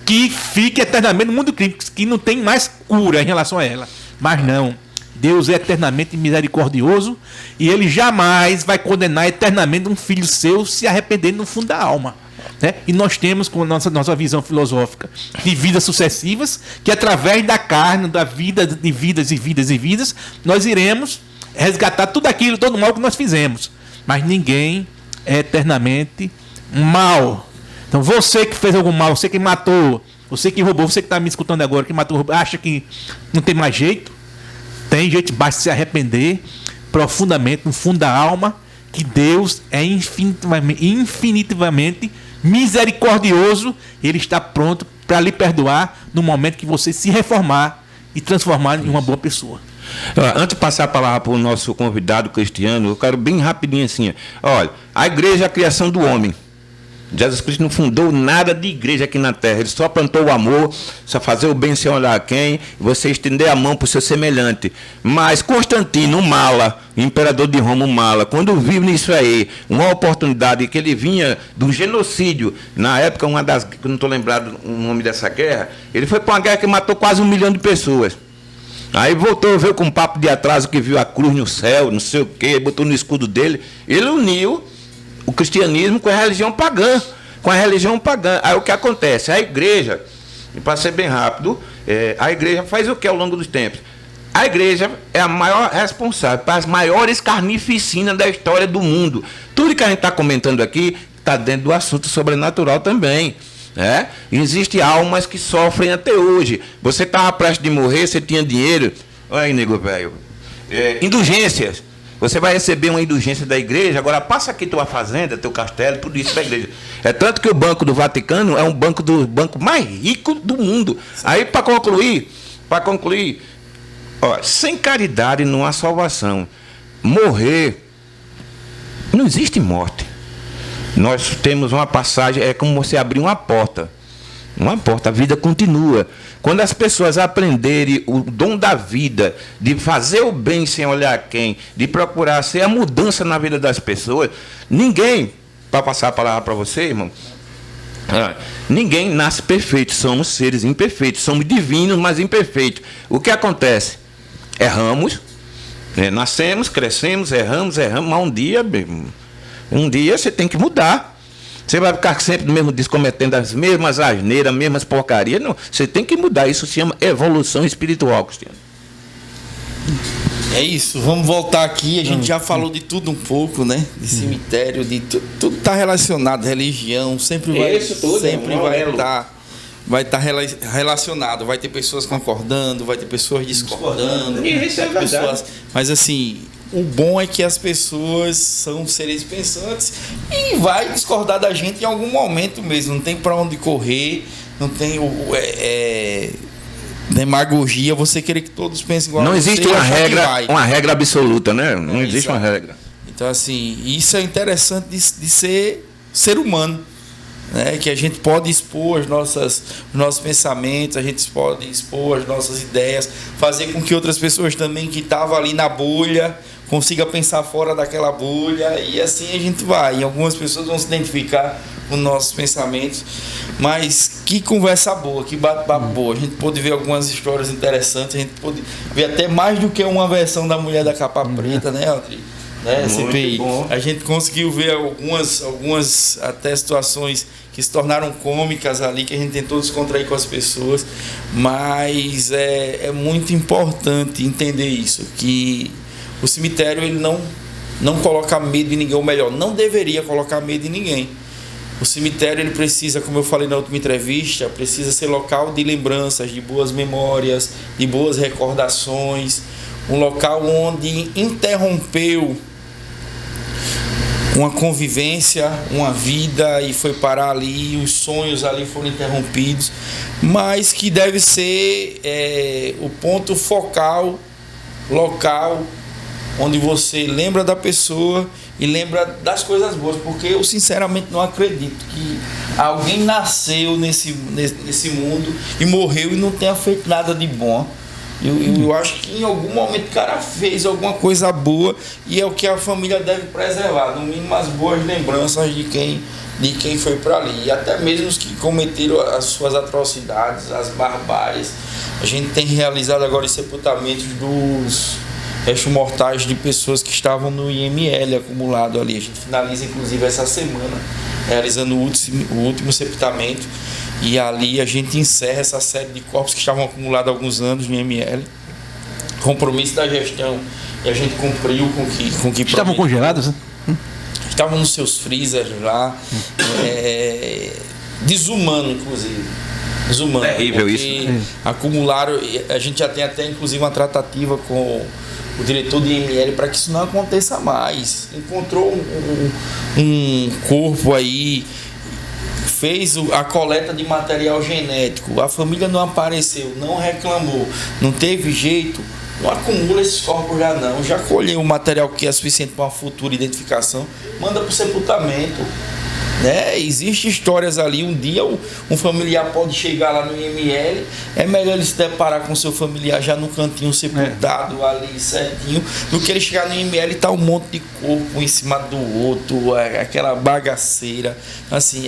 S1: que fique eternamente no mundo do crime, que não tem mais cura em relação a ela. Mas não. Deus é eternamente misericordioso e Ele jamais vai condenar eternamente um filho seu se arrependendo no fundo da alma. Né? E nós temos, com a nossa visão filosófica de vidas sucessivas, que através da carne, da vida, de vidas e vidas e vidas, nós iremos resgatar tudo aquilo, todo o mal que nós fizemos. Mas ninguém é eternamente mal. Então você que fez algum mal, você que matou, você que roubou, você que está me escutando agora, que matou, acha que não tem mais jeito? Tem jeito, basta se arrepender profundamente, no fundo da alma, que Deus é infinitivamente misericordioso. Ele está pronto para lhe perdoar no momento que você se reformar e transformar em uma boa pessoa.
S2: Antes de passar a palavra para o nosso convidado Cristiano, eu quero bem rapidinho assim. Olha, a igreja é a criação do homem. Jesus Cristo não fundou nada de igreja aqui na terra. Ele só plantou o amor, só fazer o bem sem olhar a quem, você estender a mão para o seu semelhante. Mas Constantino, o Mala, o imperador de Roma, o Mala, quando viu nisso aí, uma oportunidade que ele vinha de um genocídio, na época, eu não estou lembrado o nome dessa guerra, ele foi para uma guerra que matou quase 1 milhão de pessoas. Aí voltou, veio com um papo de atraso que viu a cruz no céu, não sei o quê, botou no escudo dele. Ele uniu o cristianismo com a religião pagã. Aí o que acontece? A igreja, e para ser bem rápido, a igreja faz o que ao longo dos tempos? A igreja é a maior responsável para as maiores carnificinas da história do mundo. Tudo que a gente está comentando aqui está dentro do assunto sobrenatural também. Existem almas que sofrem até hoje. Você estava prestes de morrer, você tinha dinheiro. Olha aí, nego velho. Indulgências. Você vai receber uma indulgência da igreja, agora passa aqui tua fazenda, teu castelo, tudo isso da igreja. É tanto que o Banco do Vaticano é um banco mais rico do mundo. Aí, para concluir, sem caridade não há salvação. Morrer, não existe morte. Nós temos uma passagem, é como você abrir uma porta, a vida continua. Quando as pessoas aprenderem o dom da vida, de fazer o bem sem olhar quem, de procurar ser a mudança na vida das pessoas, ninguém, para passar a palavra para você, irmão, Ninguém nasce perfeito, somos seres imperfeitos, somos divinos, mas imperfeitos. O que acontece? Erramos, né? Nascemos, crescemos, erramos, mas um dia você tem que mudar. Você vai ficar sempre no mesmo disco cometendo as mesmas asneiras, mesmas porcarias. Não, você tem que mudar. Isso se chama evolução espiritual, Cristiano.
S3: É isso, vamos voltar aqui. A gente já falou de tudo um pouco, né? De cemitério, de tudo está relacionado, religião, sempre vai estar relacionado. Vai ter pessoas concordando, vai ter pessoas discordando.
S2: Isso é verdade.
S3: Mas assim, o bom é que as pessoas são seres pensantes e vai discordar da gente em algum momento mesmo. Não tem para onde correr, não tem demagogia, você querer que todos pensem igual.
S2: Não existe uma regra absoluta, né? Não existe uma regra.
S3: Então, assim, isso é interessante de ser humano, né? Que a gente pode expor os nossos pensamentos, a gente pode expor as nossas ideias, fazer com que outras pessoas também que estavam ali na bolha consiga pensar fora daquela bolha, e assim a gente vai. E algumas pessoas vão se identificar com nossos pensamentos, mas que conversa boa, que bate-papo boa. A gente pôde ver algumas histórias interessantes, a gente pôde ver até mais do que uma versão da Mulher da Capa Preta, né, André? Né, CPI. A gente conseguiu ver algumas até situações que se tornaram cômicas ali, que a gente tentou descontrair com as pessoas, mas é muito importante entender isso, que o cemitério ele não coloca medo em ninguém, ou melhor, não deveria colocar medo em ninguém. O cemitério ele precisa, como eu falei na última entrevista, precisa ser local de lembranças, de boas memórias, de boas recordações, um local onde interrompeu uma convivência, uma vida e foi parar ali, os sonhos ali foram interrompidos, mas que deve ser o ponto focal, local, onde você lembra da pessoa e lembra das coisas boas, porque eu sinceramente não acredito que alguém nasceu nesse mundo e morreu e não tenha feito nada de bom. Eu acho que em algum momento o cara fez alguma coisa boa, e é o que a família deve preservar, no mínimo as boas lembranças de quem foi para ali, e até mesmo os que cometeram as suas atrocidades, as barbáries. A gente tem realizado agora os sepultamentos dos restos mortais de pessoas que estavam no IML acumulado ali. A gente finaliza inclusive essa semana realizando o último sepultamento, e ali a gente encerra essa série de corpos que estavam acumulados há alguns anos no IML. Compromisso da gestão, e a gente cumpriu com que
S1: estavam congelados, né?
S3: Estavam nos seus freezers lá, desumano inclusive. Desumano.
S2: Terrível isso.
S3: Acumularam, a gente já tem até inclusive uma tratativa com o diretor do IML para que isso não aconteça mais. Encontrou um corpo aí, fez a coleta de material genético, a família não apareceu, não reclamou, não teve jeito, não acumula esses corpos já colheu o material que é suficiente para uma futura identificação, manda para o sepultamento. Né? Existem histórias ali, um dia um familiar pode chegar lá no IML, é melhor ele se deparar com seu familiar já no cantinho sepultado ali certinho, do que ele chegar no IML e tá um monte de corpo em cima do outro, aquela bagaceira, assim,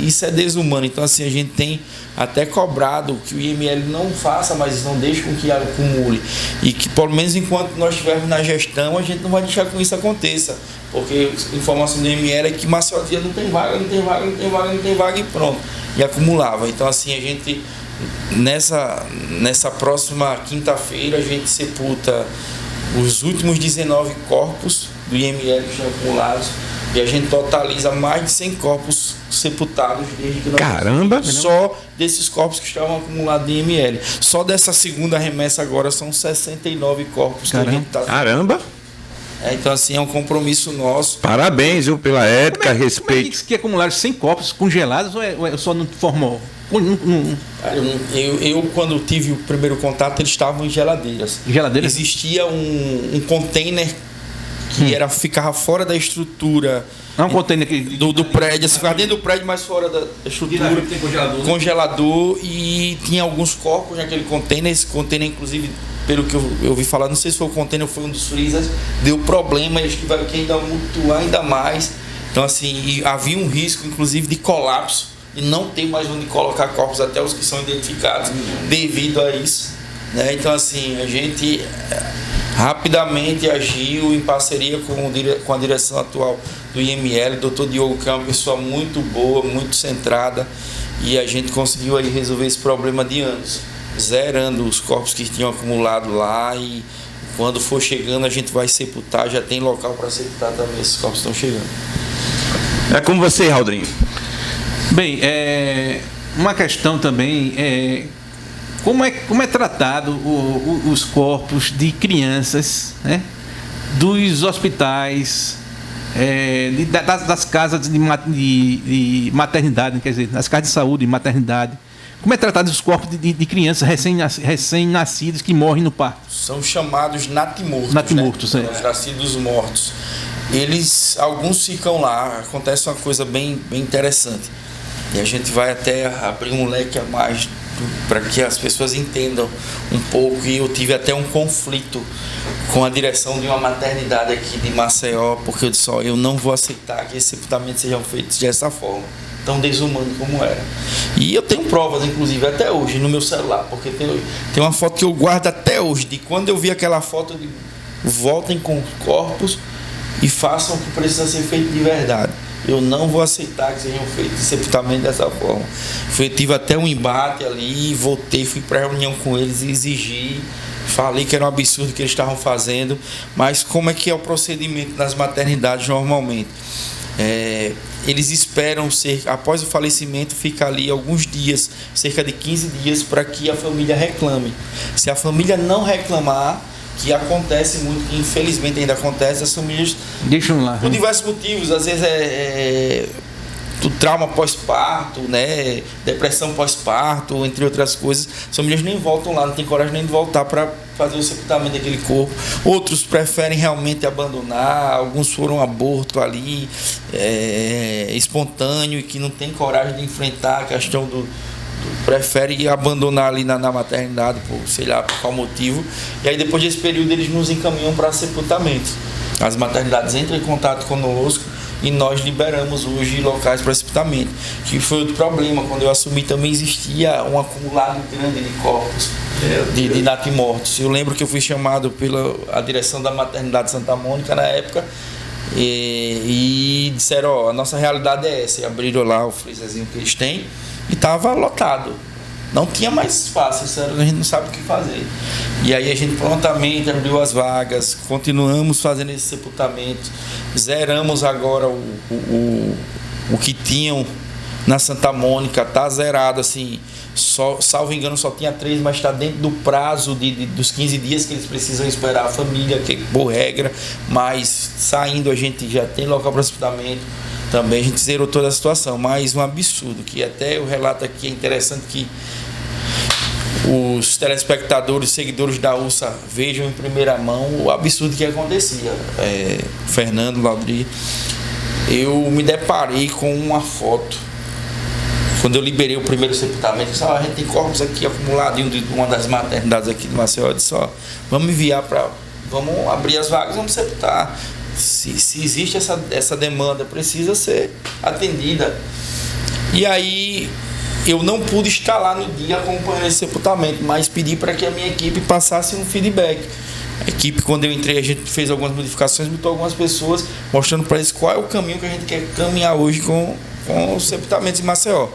S3: isso é desumano. Então assim, a gente tem até cobrado que o IML não faça, mas não deixe com que acumule, e que pelo menos enquanto nós estivermos na gestão, a gente não vai deixar que isso aconteça, porque a informação do IML é que Maceió não tem vaga, e pronto, e acumulava. Então assim, a gente nessa próxima quinta-feira a gente sepulta os últimos 19 corpos do IML que estão acumulados, e a gente totaliza mais de 100 corpos sepultados desde que nós...
S2: Caramba!
S3: Só desses corpos que estavam acumulados em IML. Só dessa segunda remessa agora são 69 corpos que a gente está...
S2: Caramba!
S3: Então, assim, é um compromisso nosso.
S2: Parabéns, viu, pela ética, respeito.
S1: Como é que acumularam 100 corpos congelados, ou é só não formou?
S3: Eu, quando tive o primeiro contato, eles estavam em geladeiras.
S1: Geladeiras?
S3: Existia um container que ficava fora da estrutura.
S1: Não é um container
S3: do prédio, assim, ficava dentro do prédio, mas fora da estrutura.
S1: Tem
S3: Congelador, e tinha alguns corpos naquele container. Esse container, inclusive, pelo que eu ouvi falar, não sei se foi o container ou foi um dos freezers, deu problema, eles tiveram que ainda mutuar ainda mais. Então, assim, havia um risco, inclusive, de colapso e não tem mais onde colocar corpos, até os que são identificados, devido a isso, né? Então, assim, a gente rapidamente agiu em parceria com a direção atual do IML, Dr. Diogo, que é uma pessoa muito boa, muito centrada, e a gente conseguiu aí resolver esse problema de anos, zerando os corpos que tinham acumulado lá, e quando for chegando a gente vai sepultar, já tem local para sepultar também, esses corpos estão chegando.
S2: É com você, Raudrinho.
S1: Bem, uma questão também como é tratado os corpos de crianças, né, dos hospitais, das casas de maternidade, quer dizer, das casas de saúde e maternidade. Como é tratado os corpos de crianças recém-nascidos que morrem no parto?
S3: São chamados natimortos.
S1: Natimortos,
S3: né? Os nascidos mortos. Alguns ficam lá. Acontece uma coisa bem interessante. E a gente vai até abrir um leque a mais para que as pessoas entendam um pouco. E eu tive até um conflito com a direção de uma maternidade aqui de Maceió, porque eu disse: eu não vou aceitar que esses sepultamentos sejam feitos dessa forma, tão desumano como era. E eu tenho provas, inclusive, até hoje no meu celular, porque tem uma foto que eu guardo até hoje, de quando eu vi aquela foto, eu digo: voltem com corpos e façam o que precisa ser feito de verdade. Eu não vou aceitar que sejam feitos sepultamento dessa forma. Tive até um embate ali, voltei, fui para a reunião com eles e exigi, falei que era um absurdo o que eles estavam fazendo, mas como é que é o procedimento nas maternidades normalmente? Eles esperam após o falecimento, fica ali alguns dias, cerca de 15 dias, para que a família reclame. Se a família não reclamar, que acontece muito, que infelizmente ainda acontece, as famílias
S1: deixam lá,
S3: por diversos motivos, às vezes do trauma pós-parto, né, depressão pós-parto, entre outras coisas, as famílias nem voltam lá, não tem coragem nem de voltar para fazer o sepultamento daquele corpo. Outros preferem realmente abandonar, alguns foram aborto ali, espontâneo, e que não tem coragem de enfrentar a questão prefere abandonar ali na maternidade, por sei lá por qual motivo, e aí depois desse período eles nos encaminham para sepultamento. As maternidades entram em contato conosco e nós liberamos hoje locais para sepultamento, que foi outro problema. Quando eu assumi também existia um acumulado grande de corpos de natimortos. Eu lembro que eu fui chamado pela direção da maternidade de Santa Mônica na época, e disseram: a nossa realidade é essa, e abriram lá o freezerzinho que eles têm e estava lotado, não tinha mais espaço, a gente não sabe o que fazer. E aí a gente prontamente abriu as vagas, continuamos fazendo esse sepultamento, zeramos agora o que tinham na Santa Mônica, está zerado, assim, salvo engano só tinha 3, mas está dentro do prazo dos 15 dias que eles precisam esperar a família, que é por regra, mas saindo a gente já tem local para sepultamento. Também a gente zerou toda a situação, mas um absurdo, que até o relato aqui é interessante, que os telespectadores, seguidores da USA vejam em primeira mão o absurdo que acontecia. Fernando, Laudri, eu me deparei com uma foto, quando eu liberei o primeiro sepultamento, eu disse: a gente tem corpos aqui acumulados em uma das maternidades aqui de Maceió. Eu disse: vamos enviar vamos abrir as vagas, vamos sepultar. Se existe essa demanda, precisa ser atendida. E aí eu não pude estar lá no dia acompanhando esse sepultamento, mas pedi para que a minha equipe passasse um feedback. A equipe, quando eu entrei, a gente fez algumas modificações, botou algumas pessoas, mostrando para eles qual é o caminho que a gente quer caminhar hoje com os sepultamentos em Maceió.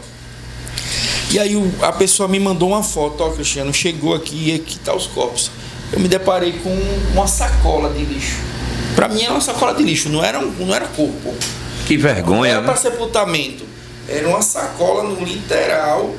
S3: E aí a pessoa me mandou uma foto: Cristiano, chegou aqui e aqui está os corpos. Eu me deparei com uma sacola de lixo. Para mim era uma sacola de lixo, não era corpo.
S2: Que vergonha.
S3: Não era para sepultamento. Era uma sacola no literal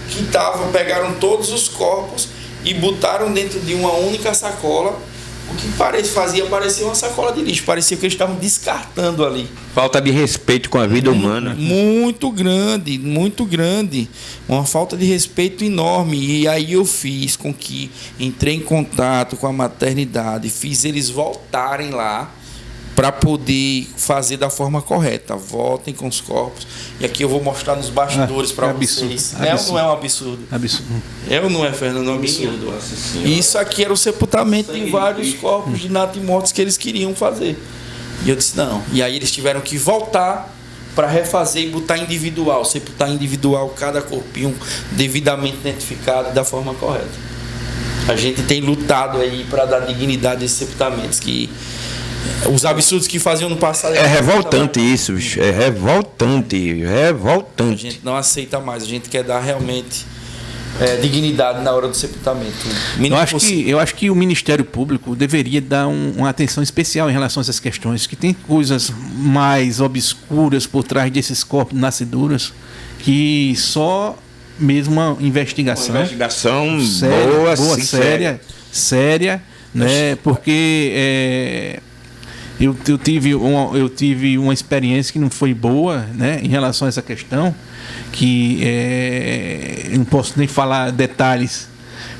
S3: que pegaram todos os corpos e botaram dentro de uma única sacola. O que parecia uma sacola de lixo. Parecia que eles estavam descartando ali.
S2: Falta de respeito com a vida humana.
S3: Muito grande, muito grande. Uma falta de respeito enorme. E aí eu fiz com que entrei em contato com a maternidade, fiz eles voltarem lá para poder fazer da forma correta. Voltem com os corpos. E aqui eu vou mostrar nos bastidores para vocês. É ou não é um absurdo?
S1: Absurdo.
S3: É ou não é, Fernando? Um absurdo. Isso aqui era o sepultamento de vários corpos de natimortos que eles queriam fazer. E eu disse: não. E aí eles tiveram que voltar para refazer e botar individual, sepultar individual cada corpinho devidamente identificado da forma correta. A gente tem lutado aí para dar dignidade a esses sepultamentos, que os absurdos que faziam no passado...
S2: É revoltante isso, bicho. É revoltante.
S3: A gente não aceita mais. A gente quer dar realmente dignidade na hora do sepultamento.
S1: Eu acho que o Ministério Público deveria dar uma atenção especial em relação a essas questões, que tem coisas mais obscuras por trás desses corpos nasceduras, que só mesmo uma investigação...
S2: Uma investigação
S1: séria, né? Porque... Eu tive uma experiência que não foi boa, né, em relação a essa questão, que eu não posso nem falar detalhes,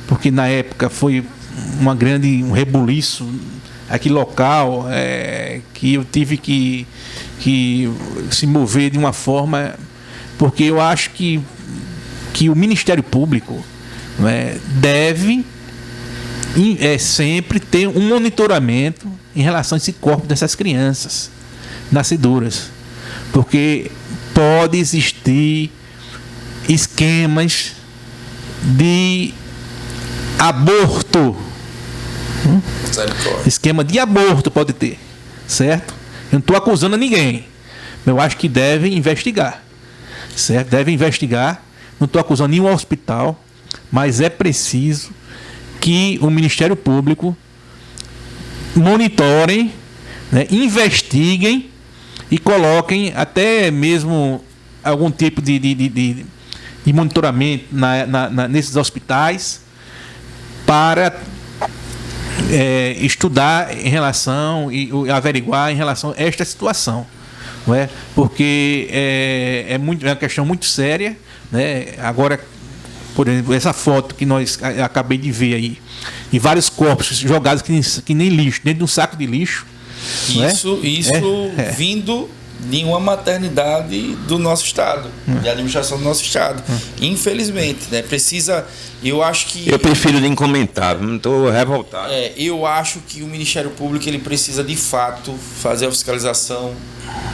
S1: porque na época foi um rebuliço aqui local, que eu tive que se mover de uma forma, porque eu acho que o Ministério Público, né, deve sempre ter um monitoramento em relação a esse corpo dessas crianças nascedoras, porque pode existir esquemas de aborto. Esquema de aborto pode ter, certo? Eu não estou acusando ninguém, eu acho que deve investigar, certo? Deve investigar. Não estou acusando nenhum hospital, mas é preciso que o Ministério Público monitorem, né, investiguem e coloquem até mesmo algum tipo de monitoramento nesses hospitais para estudar em relação e averiguar em relação a esta situação, não é? Porque é uma questão muito séria, né? Agora, por exemplo, essa foto que nós acabei de ver aí, e vários corpos jogados que nem lixo, dentro de um saco de lixo.
S3: Isso vindo de uma maternidade do nosso estado, de administração do nosso estado. Infelizmente, né? Precisa, eu acho que...
S2: Eu prefiro nem comentar, não estou revoltado.
S3: Eu acho que o Ministério Público ele precisa de fato fazer a fiscalização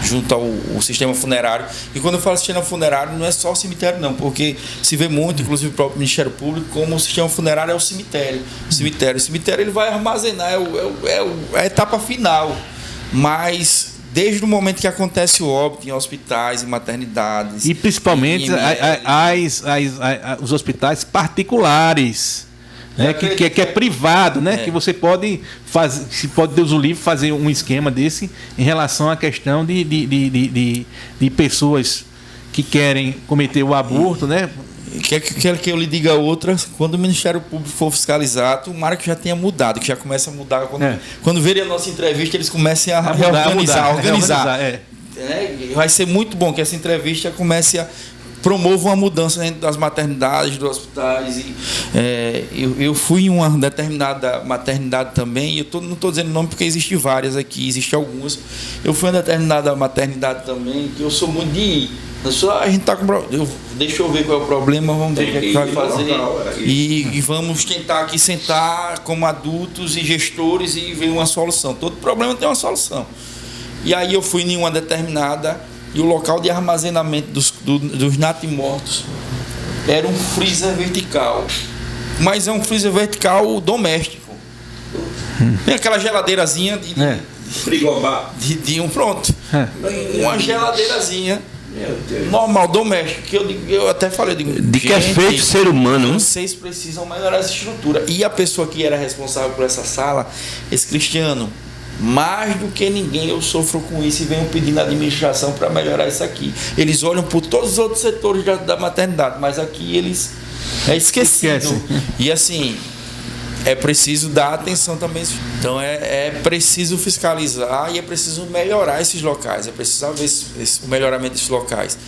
S3: junto ao sistema funerário. E quando eu falo sistema funerário, não é só o cemitério não, porque se vê muito, inclusive o próprio Ministério Público, como o sistema funerário é o cemitério. O cemitério ele vai armazenar, é a etapa final, mas desde o momento que acontece o óbito em hospitais e maternidades...
S1: E principalmente os hospitais particulares, né, que é privado, né, que você pode fazer, se pode, Deus o livre, fazer um esquema desse em relação à questão de pessoas que querem cometer o aborto, né?
S3: Quer que eu lhe diga outra, quando o Ministério Público for fiscalizar, tomara que já tenha mudado, que já começa a mudar. Quando verem a nossa entrevista, eles comecem a organizar. Vai ser muito bom que essa entrevista comece a promova uma mudança dentro das maternidades, dos hospitais. Eu fui em uma determinada maternidade também, e não estou dizendo nome porque existem várias aqui, existem algumas. Eu fui em uma determinada maternidade também, que eu sou muito de ir. A gente tá com deixa eu ver qual é o problema, vamos ver o que é que vai fazer. E vamos tentar aqui sentar como adultos e gestores e ver uma solução. Todo problema tem uma solução. E aí eu fui em uma determinada, e o local de armazenamento dos natimortos era um freezer vertical. Mas é um freezer vertical doméstico. Tem aquela geladeirazinha de frigobar. Pronto. Uma geladeirazinha normal, doméstico. Que eu até falei.
S2: Que é feito ser humano.
S3: Vocês precisam melhorar essa estrutura. E a pessoa que era responsável por essa sala, esse Cristiano, mais do que ninguém eu sofro com isso e venho pedindo à administração para melhorar isso aqui. Eles olham por todos os outros setores da maternidade, mas aqui eles esquecido. E assim, é preciso dar atenção também. Então é preciso fiscalizar e é preciso melhorar esses locais. É preciso ver o melhoramento desses locais.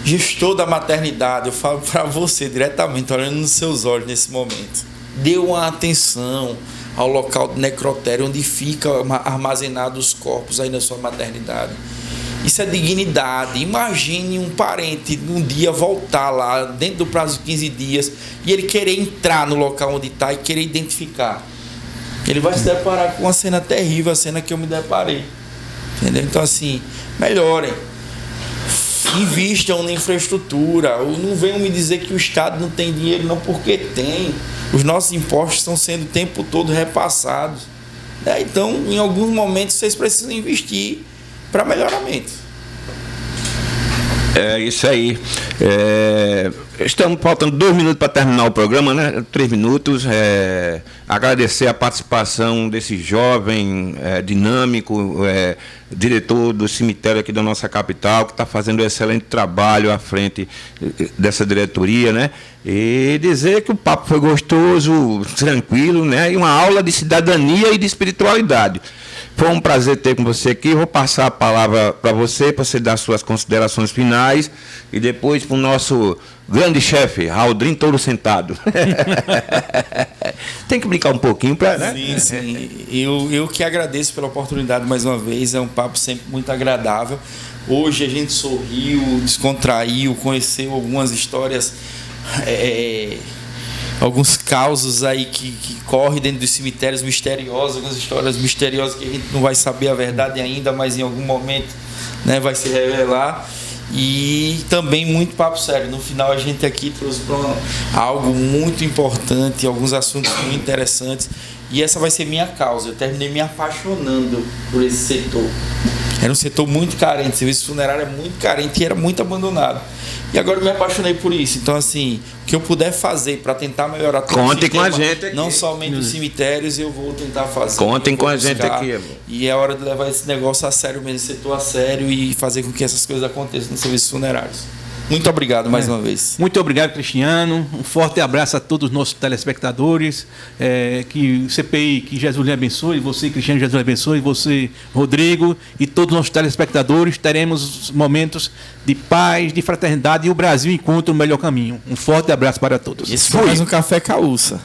S3: Gestor da maternidade, eu falo para você diretamente, olhando nos seus olhos nesse momento. Dê uma atenção ao local de necrotério onde fica armazenados os corpos aí na sua maternidade. Isso é dignidade. Imagine um parente um dia voltar lá dentro do prazo de 15 dias e ele querer entrar no local onde está e querer identificar. Ele vai se deparar com uma cena terrível, a cena que eu me deparei. Entendeu? Então assim, melhorem. Invistam na infraestrutura. Ou não venham me dizer que o Estado não tem dinheiro, não, porque tem. Os nossos impostos estão sendo o tempo todo repassados. Então, em alguns momentos, vocês precisam investir para melhoramento.
S2: É isso aí. Estamos faltando 2 minutos para terminar o programa, né? 3 minutos. Agradecer a participação desse jovem dinâmico, diretor do cemitério aqui da nossa capital, que está fazendo um excelente trabalho à frente dessa diretoria, né? E dizer que o papo foi gostoso, tranquilo, né? E uma aula de cidadania e de espiritualidade. Foi um prazer ter com você aqui. Vou passar a palavra para você dar suas considerações finais e depois para o nosso grande chefe, Aldrin Touro Sentado. Tem que brincar um pouquinho para... Né?
S3: Sim. Eu que agradeço pela oportunidade mais uma vez. É um papo sempre muito agradável. Hoje a gente sorriu, descontraiu, conheceu algumas histórias... alguns causos aí que correm dentro dos cemitérios misteriosos, algumas histórias misteriosas que a gente não vai saber a verdade ainda, mas em algum momento, né, vai se revelar. E também muito papo sério. No final a gente aqui trouxe algo muito importante, alguns assuntos muito interessantes, e essa vai ser minha causa. Eu terminei me apaixonando por esse setor. Era um setor muito carente, o serviço funerário é muito carente e era muito abandonado. E agora eu me apaixonei por isso. Então, assim, o que eu puder fazer para tentar melhorar todo
S2: Contem
S3: o sistema,
S2: com a gente aqui.
S3: Não somente os cemitérios, eu vou tentar fazer.
S2: Contem com a gente aqui, amor.
S3: E é hora de levar esse negócio a sério mesmo, esse setor a sério, e fazer com que essas coisas aconteçam nos serviços funerários. Muito obrigado mais uma vez.
S1: Muito obrigado, Cristiano. Um forte abraço a todos os nossos telespectadores. Que o CPI, que Jesus lhe abençoe. Você, Cristiano, Jesus lhe abençoe. Você, Rodrigo, e todos os nossos telespectadores. Teremos momentos de paz, de fraternidade, e o Brasil encontra o melhor caminho. Um forte abraço para todos.
S3: Esse foi mais um Café Caúça.